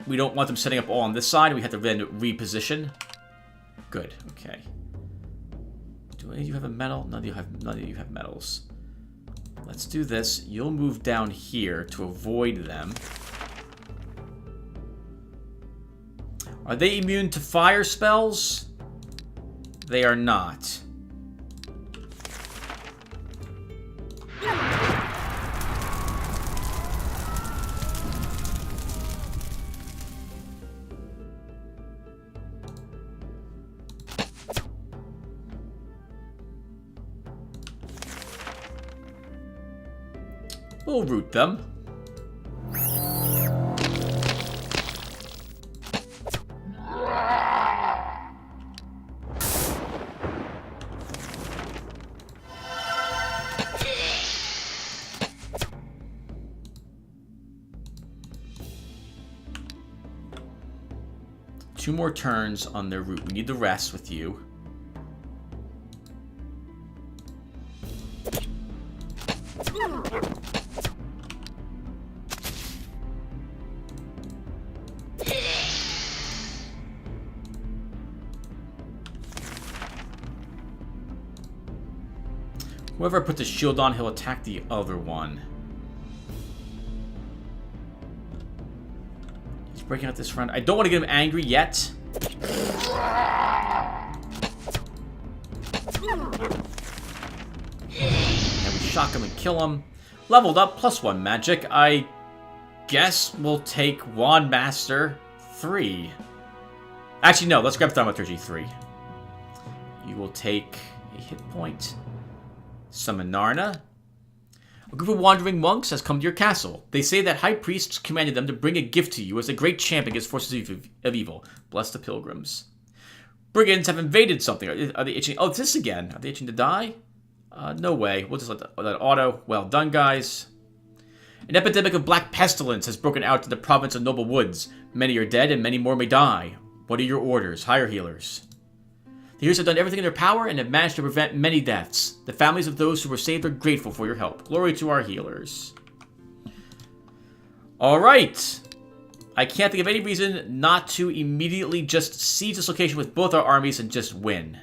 we don't want them setting up all on this side. We have to then reposition. Good. Okay. Do any of you have a medal? None of you have medals. Let's do this. You'll move down here to avoid them. Are they immune to fire spells? They are not. We'll root them. 2 more turns on their route. We need the rest with you. Whoever puts a shield on, he'll attack the other one. He's breaking out this front. I don't want to get him angry yet. And we shock him and kill him. Leveled up, +1 magic. I guess we'll take Wand Master 3. Actually, no. Let's grab Thaumaturgy 3. You will take a hit point. Summon Narna. A group of wandering monks has come to your castle. They say that high priests commanded them to bring a gift to you as a great champ against forces of evil. Bless the pilgrims. Brigands have invaded something. Are they itching? Oh, it's this again. Are they itching to die? No way. We'll just let that auto. Well done, guys. An epidemic of black pestilence has broken out in the province of Noble Woods. Many are dead and many more may die. What are your orders? Hire healers. The healers have done everything in their power and have managed to prevent many deaths. The families of those who were saved are grateful for your help. Glory to our healers. Alright. I can't think of any reason not to immediately just siege this location with both our armies and just win.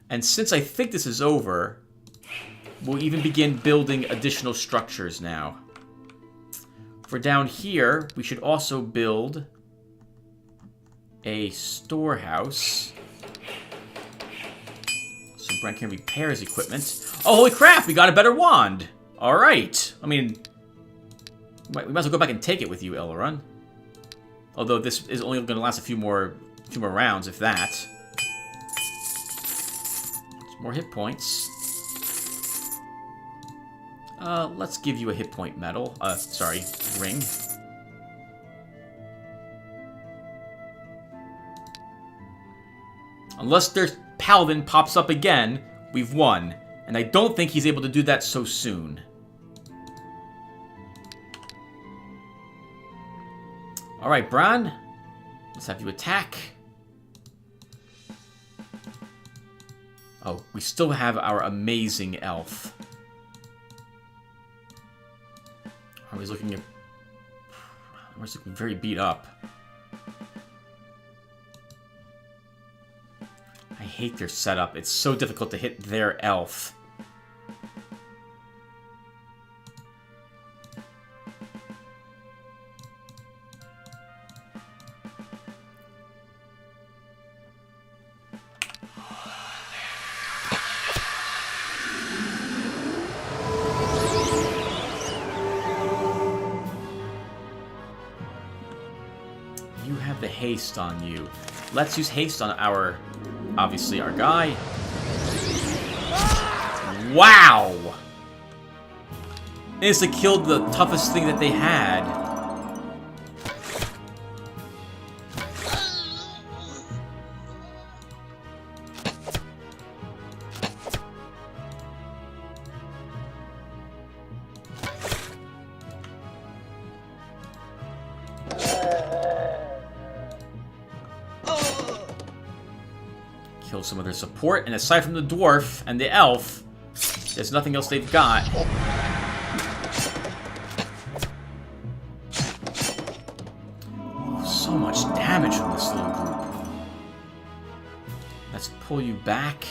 And since I think this is over, we'll even begin building additional structures now. For down here, we should also build a storehouse. So Brent can repair his equipment. Oh, holy crap! We got a better wand! Alright. I mean, we might as well go back and take it with you, Elrond. Although this is only going to last a few more rounds, if that. Some more hit points. Let's give you a hit point medal. Sorry, ring. Unless their paladin pops up again, we've won. And I don't think he's able to do that so soon. Alright, Bran. Let's have you attack. Oh, we still have our amazing elf. Army's looking very beat up. I hate their setup. It's so difficult to hit their elf. haste on you. Let's use haste on our, obviously, our guy. Wow! Instantly killed the toughest thing that they had. Kill some of their support, and aside from the dwarf and the elf, there's nothing else they've got. Oh, so much damage from this little group. Let's pull you back.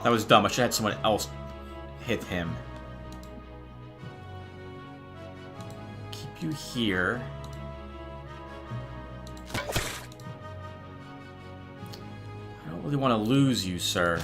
That was dumb. I should have had someone else hit him. Keep you here. I don't really want to lose you, sir.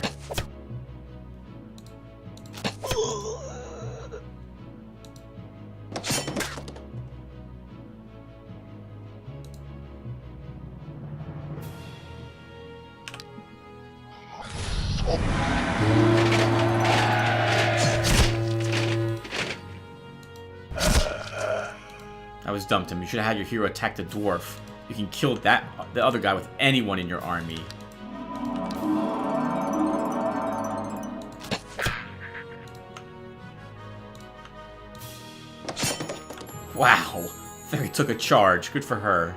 That was dumb, Tim. You should have had your hero attack the dwarf. You can kill the other guy with anyone in your army. Wow! Fairy took a charge. Good for her.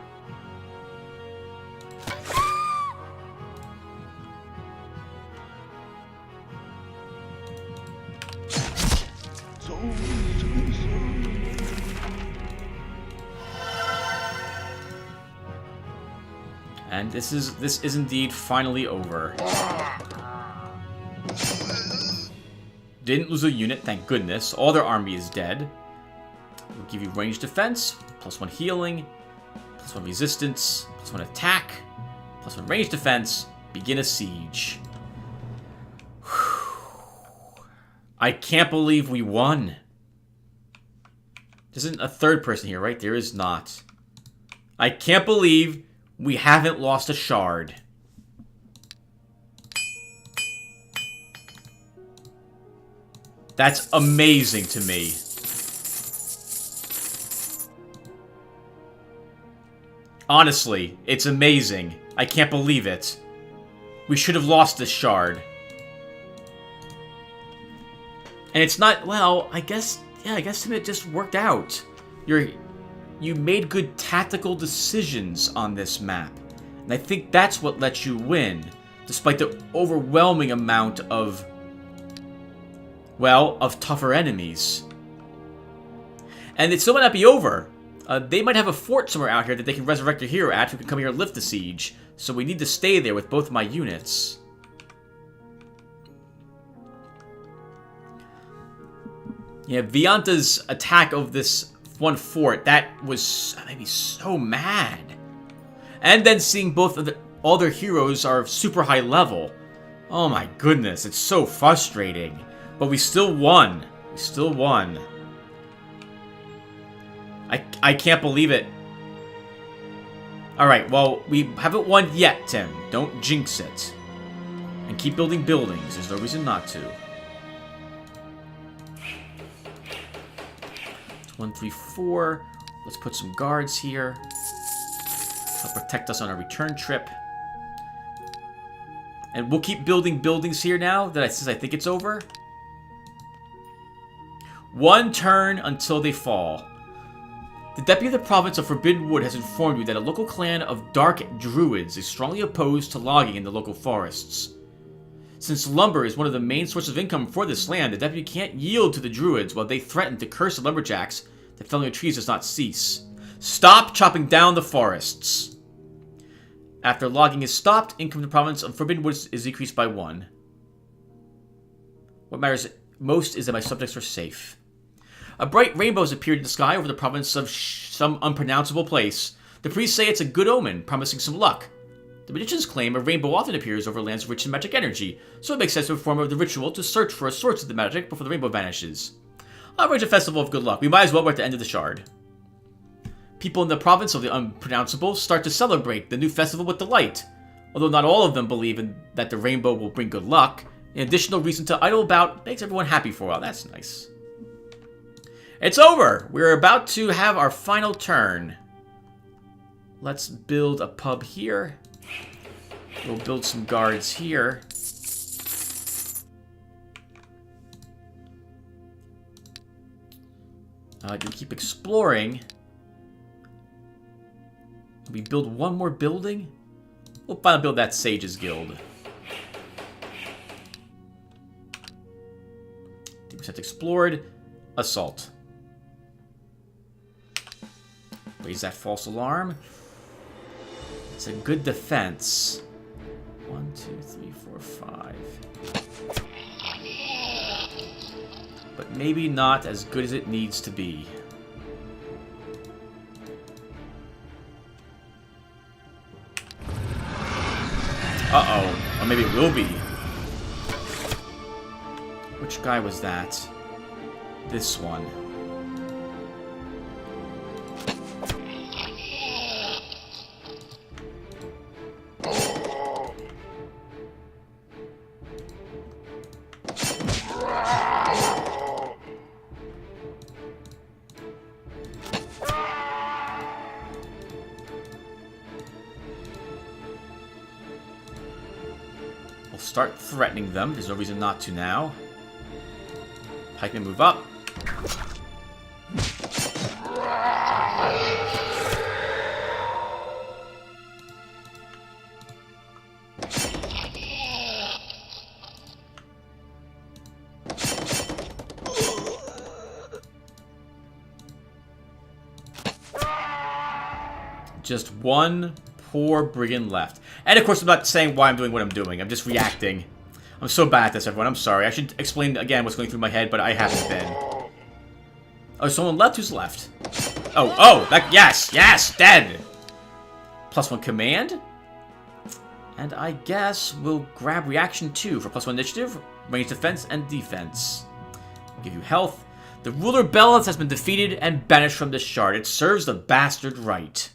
And this is indeed finally over. Didn't lose a unit, thank goodness. All their army is dead. We'll give you ranged defense, +1 healing, +1 resistance, +1 attack, +1 ranged defense. Begin a siege. I can't believe we won. There isn't a third person here, right? There is not. I can't believe we haven't lost a shard. That's amazing to me. Honestly, it's amazing. I can't believe it. We should have lost this shard. And it's not, well, I guess it just worked out. You made good tactical decisions on this map. And I think that's what lets you win, despite the overwhelming amount of, well, of tougher enemies. And it still might not be over. They might have a fort somewhere out here that they can resurrect your hero at who can come here and lift the siege. So we need to stay there with both my units. Yeah, Vianta's attack of this one fort, that made me so mad. And then seeing both of all their heroes are super high level. Oh my goodness, it's so frustrating. But we still won. We still won. I can't believe it. Alright, well, we haven't won yet, Tim. Don't jinx it. And keep building buildings. There's no reason not to. 1, 3, 4. Let's put some guards here. Help protect us on our return trip. And we'll keep building buildings here now, since I think it's over. 1 turn until they fall. The deputy of the province of Forbidden Wood has informed you that a local clan of dark druids is strongly opposed to logging in the local forests. Since lumber is one of the main sources of income for this land, the deputy can't yield to the druids while they threaten to curse the lumberjacks that felling of trees does not cease. Stop chopping down the forests. After logging is stopped, income in the province of Forbidden Wood is decreased by 1. What matters most is that my subjects are safe. A bright rainbow has appeared in the sky over the province of some unpronounceable place. The priests say it's a good omen, promising some luck. The magicians claim a rainbow often appears over lands rich in magic energy, so it makes sense to perform the ritual to search for a source of the magic before the rainbow vanishes. I'll arrange a festival of good luck. We might as well. We're at the end of the shard. People in the province of the unpronounceable start to celebrate the new festival with delight. Although not all of them believe that the rainbow will bring good luck, an additional reason to idle about makes everyone happy for a while. That's nice. It's over! We're about to have our final turn. Let's build a pub here. We'll build some guards here. We keep exploring. We build one more building. We'll finally build that Sage's Guild. 2% explored. Assault. Raise that false alarm. It's a good defense. 1, 2, 3, 4, 5. But maybe not as good as it needs to be. Uh-oh. Or maybe it will be. Which guy was that? This one. We'll start threatening them. There's no reason not to now. Pikemen move up. Just one poor brigand left. And of course, I'm not saying why I'm doing what I'm doing. I'm just reacting. I'm so bad at this, everyone. I'm sorry. I should explain again what's going through my head, but I haven't been. Oh, someone left? Who's left? Oh, yes, dead. +1 command. And I guess we'll grab reaction 2 for +1 initiative, range defense, and defense. Give you health. The ruler Belith has been defeated and banished from this shard. It serves the bastard right.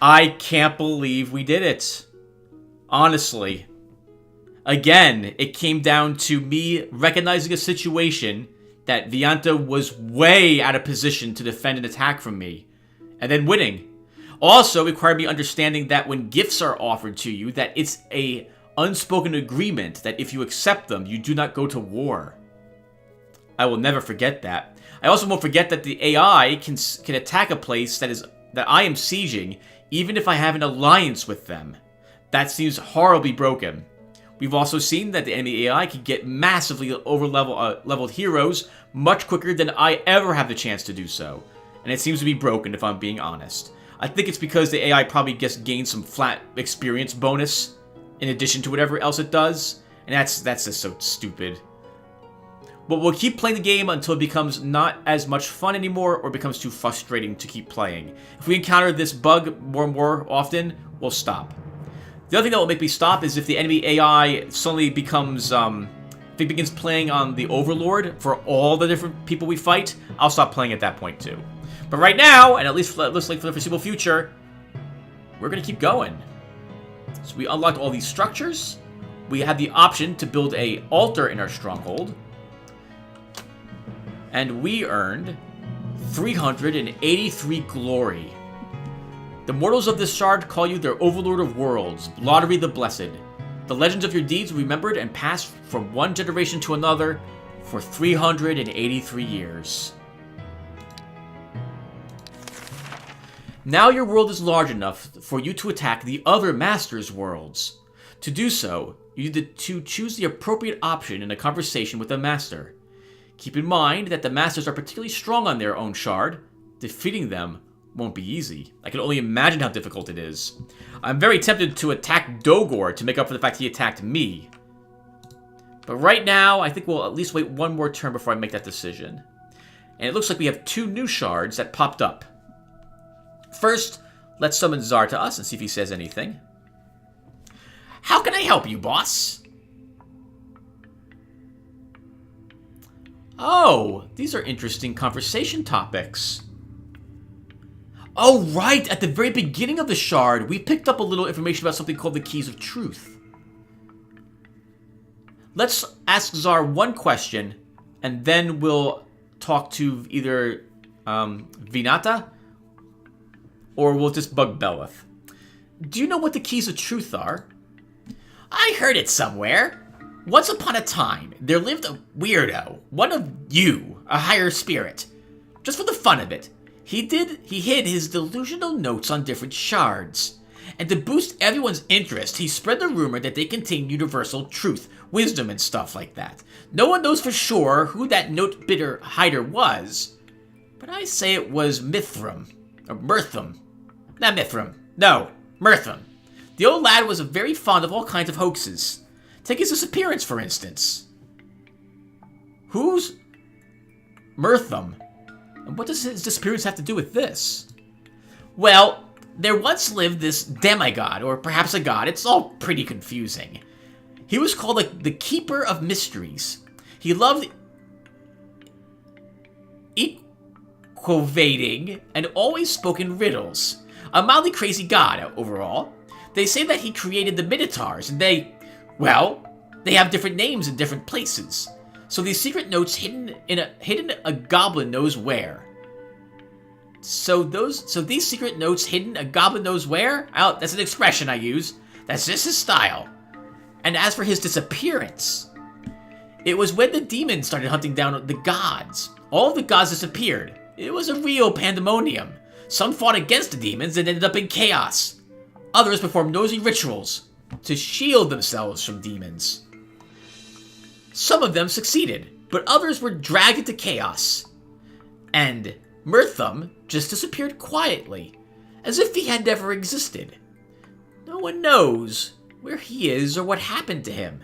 I can't believe we did it. Honestly. Again, it came down to me recognizing a situation that Vianta was way out of position to defend an attack from me, and then winning. Also required me understanding that when gifts are offered to you, that it's a unspoken agreement that if you accept them, you do not go to war. I will never forget that. I also won't forget that the AI can attack a place that I am sieging, even if I have an alliance with them. That seems horribly broken. We've also seen that the enemy AI can get massively leveled heroes much quicker than I ever have the chance to do so. And it seems to be broken, if I'm being honest. I think it's because the AI probably just gained some flat experience bonus in addition to whatever else it does. And that's just so stupid. But we'll keep playing the game until it becomes not as much fun anymore or becomes too frustrating to keep playing. If we encounter this bug more and more often, we'll stop. The other thing that will make me stop is if the enemy AI suddenly becomes, if it begins playing on the Overlord for all the different people we fight, I'll stop playing at that point too. But right now, and at least it looks like for the foreseeable future, we're going to keep going. So we unlocked all these structures. We have the option to build an altar in our stronghold. And we earned 383 glory. The mortals of this shard call you their overlord of worlds, Lotaeri the Blessed. The legends of your deeds remembered and passed from one generation to another for 383 years. Now your world is large enough for you to attack the other Masters' worlds. To do so, you need to choose the appropriate option in a conversation with a Master. Keep in mind that the Masters are particularly strong on their own shard. Defeating them won't be easy. I can only imagine how difficult it is. I'm very tempted to attack Dogor to make up for the fact he attacked me. But right now, I think we'll at least wait one more turn before I make that decision. And it looks like we have 2 new shards that popped up. First, Let's summon Czar to us and see if he says anything. How can I help you, boss? Oh, these are interesting conversation topics. Oh, right! At the very beginning of the shard, we picked up a little information about something called the Keys of Truth. Let's ask Czar one question, and then we'll talk to either Vinata, or we'll just bug Belith. Do you know what the Keys of Truth are? I heard it somewhere. Once upon a time, there lived a weirdo, one of you, a higher spirit. Just for the fun of it, he hid his delusional notes on different shards. And to boost everyone's interest, he spread the rumor that they contain universal truth, wisdom, and stuff like that. No one knows for sure who that note-bidder hider was, but I say it was Mithram, or Mirtham. Not Mithram. No, Mirtham. The old lad was very fond of all kinds of hoaxes. Take his disappearance, for instance. Who's Mirtham? And what does his disappearance have to do with this? Well, there once lived this demigod, or perhaps a god. It's all pretty confusing. He was called the Keeper of Mysteries. He loved equating and always spoke in riddles. A mildly crazy god, overall. They say that he created the Minotaurs, and they have different names in different places. So these secret notes hidden a goblin knows where. So these secret notes hidden a goblin knows where? Oh, that's an expression I use. That's just his style. And as for his disappearance, it was when the demons started hunting down the gods. All of the gods disappeared. It was a real pandemonium. Some fought against the demons and ended up in chaos. Others performed nosy rituals to shield themselves from demons. Some of them succeeded, but others were dragged into chaos. And Mirtham just disappeared quietly, as if he had never existed. No one knows where he is or what happened to him.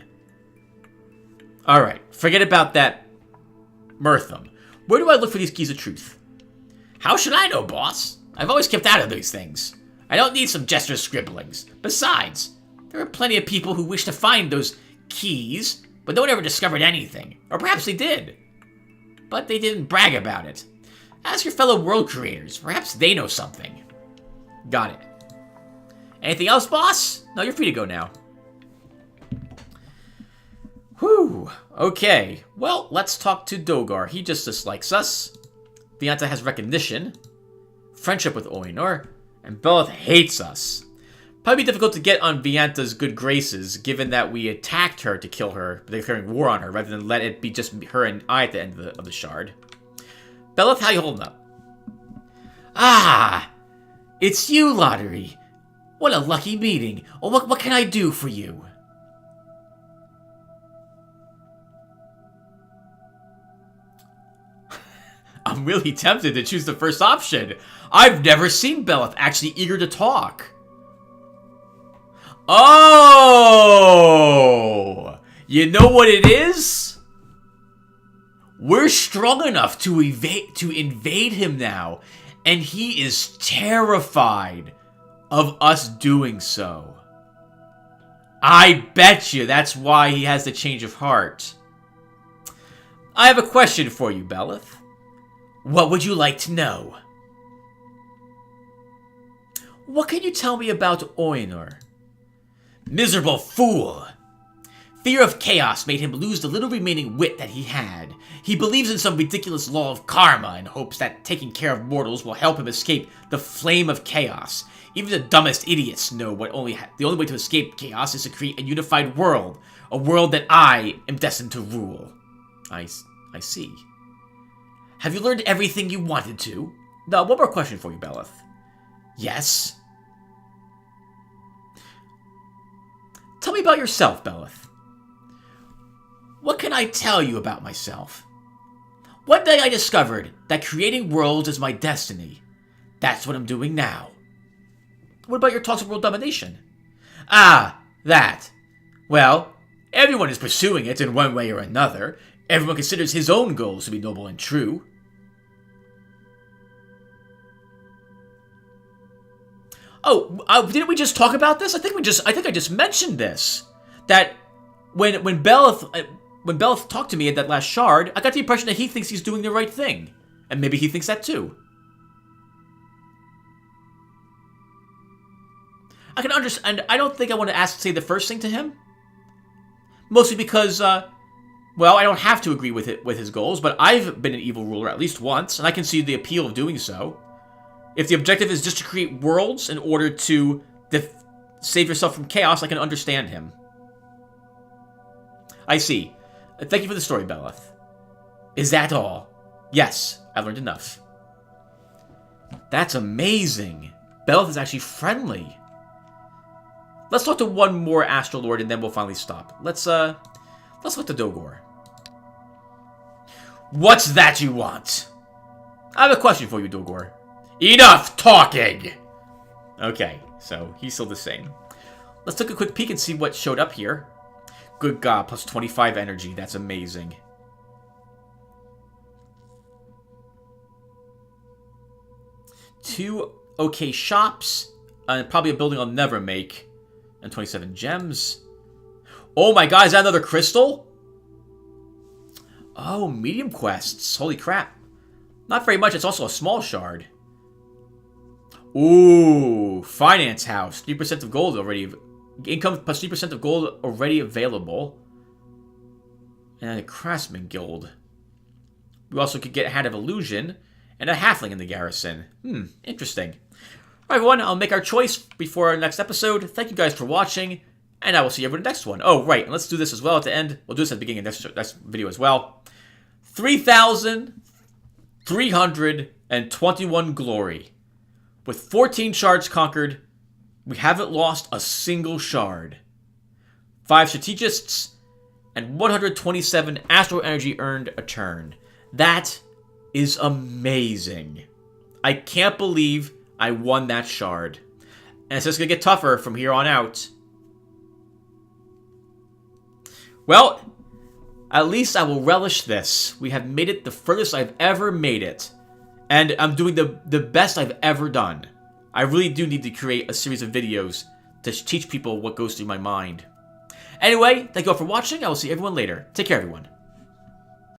Alright, forget about that Mirtham. Where do I look for these keys of truth? How should I know, boss? I've always kept out of these things. I don't need some jester scribblings. Besides, there are plenty of people who wish to find those keys, but no one ever discovered anything. Or perhaps they did, but they didn't brag about it. Ask your fellow world creators. Perhaps they know something. Got it. Anything else, boss? No, you're free to go now. Whew. Okay. Well, let's talk to Dogar. He just dislikes us. Vianta has recognition. Friendship with Oinor. And Belith hates us. Probably be difficult to get on Vianta's good graces, given that we attacked her to kill her, declaring war on her, rather than let it be just her and I at the end of the shard. Belith, how you holding up? Ah! It's you, Lotaeri. What a lucky meeting. Oh, what can I do for you? I'm really tempted to choose the first option. I've never seen Belith actually eager to talk. Oh! You know what it is? We're strong enough to invade him now, and he is terrified of us doing so. I bet you that's why he has the change of heart. I have a question for you, Belith. What would you like to know? What can you tell me about Oinor? Miserable fool! Fear of chaos made him lose the little remaining wit that he had. He believes in some ridiculous law of karma and hopes that taking care of mortals will help him escape the flame of chaos. Even the dumbest idiots know the only way to escape chaos is to create a unified world. A world that I am destined to rule. I see. Have you learned everything you wanted to? Now, one more question for you, Belith. Yes? Tell me about yourself, Belith. What can I tell you about myself? One day I discovered that creating worlds is my destiny. That's what I'm doing now. What about your talks of world domination? Ah, that. Well, everyone is pursuing it in one way or another. Everyone considers his own goals to be noble and true. Oh, didn't we just talk about this? I think I just mentioned this. That when Belith talked to me at that last shard, I got the impression that he thinks he's doing the right thing. And maybe he thinks that too. I can understand. I don't think I want to say the first thing to him. Mostly because, well, I don't have to agree with his goals, but I've been an evil ruler at least once, and I can see the appeal of doing so. If the objective is just to create worlds in order to save yourself from chaos, I can understand him. I see. Thank you for the story, Belith. Is that all? Yes, I learned enough. That's amazing. Belith is actually friendly. Let's talk to one more Astral Lord and then we'll finally stop. Let's look to Dogor. What's that you want? I have a question for you, Dogor. Enough talking! Okay, so he's still the same. Let's take a quick peek and see what showed up here. Good God, plus 25 energy. That's amazing. Two okay shops. And probably a building I'll never make. And 27 gems. Oh my God, is that another crystal? Oh, medium quests. Holy crap. Not very much. It's also a small shard. Ooh, finance house. 3% of gold already. Income plus 3% of gold already available. And a craftsman guild. We also could get a Hat of Illusion and a halfling in the garrison. Interesting. Alright, everyone, I'll make our choice before our next episode. Thank you guys for watching, and I will see you in the next one. Oh, right, and let's do this as well at the end. We'll do this at the beginning of next video as well. 3,321 glory. With 14 shards conquered, we haven't lost a single shard. 5 strategists, and 127 astral energy earned a turn. That is amazing. I can't believe I won that shard. And it's just going to get tougher from here on out. Well, at least I will relish this. We have made it the furthest I've ever made it. And I'm doing the best I've ever done. I really do need to create a series of videos to teach people what goes through my mind. Anyway, thank you all for watching. I will see everyone later. Take care, everyone.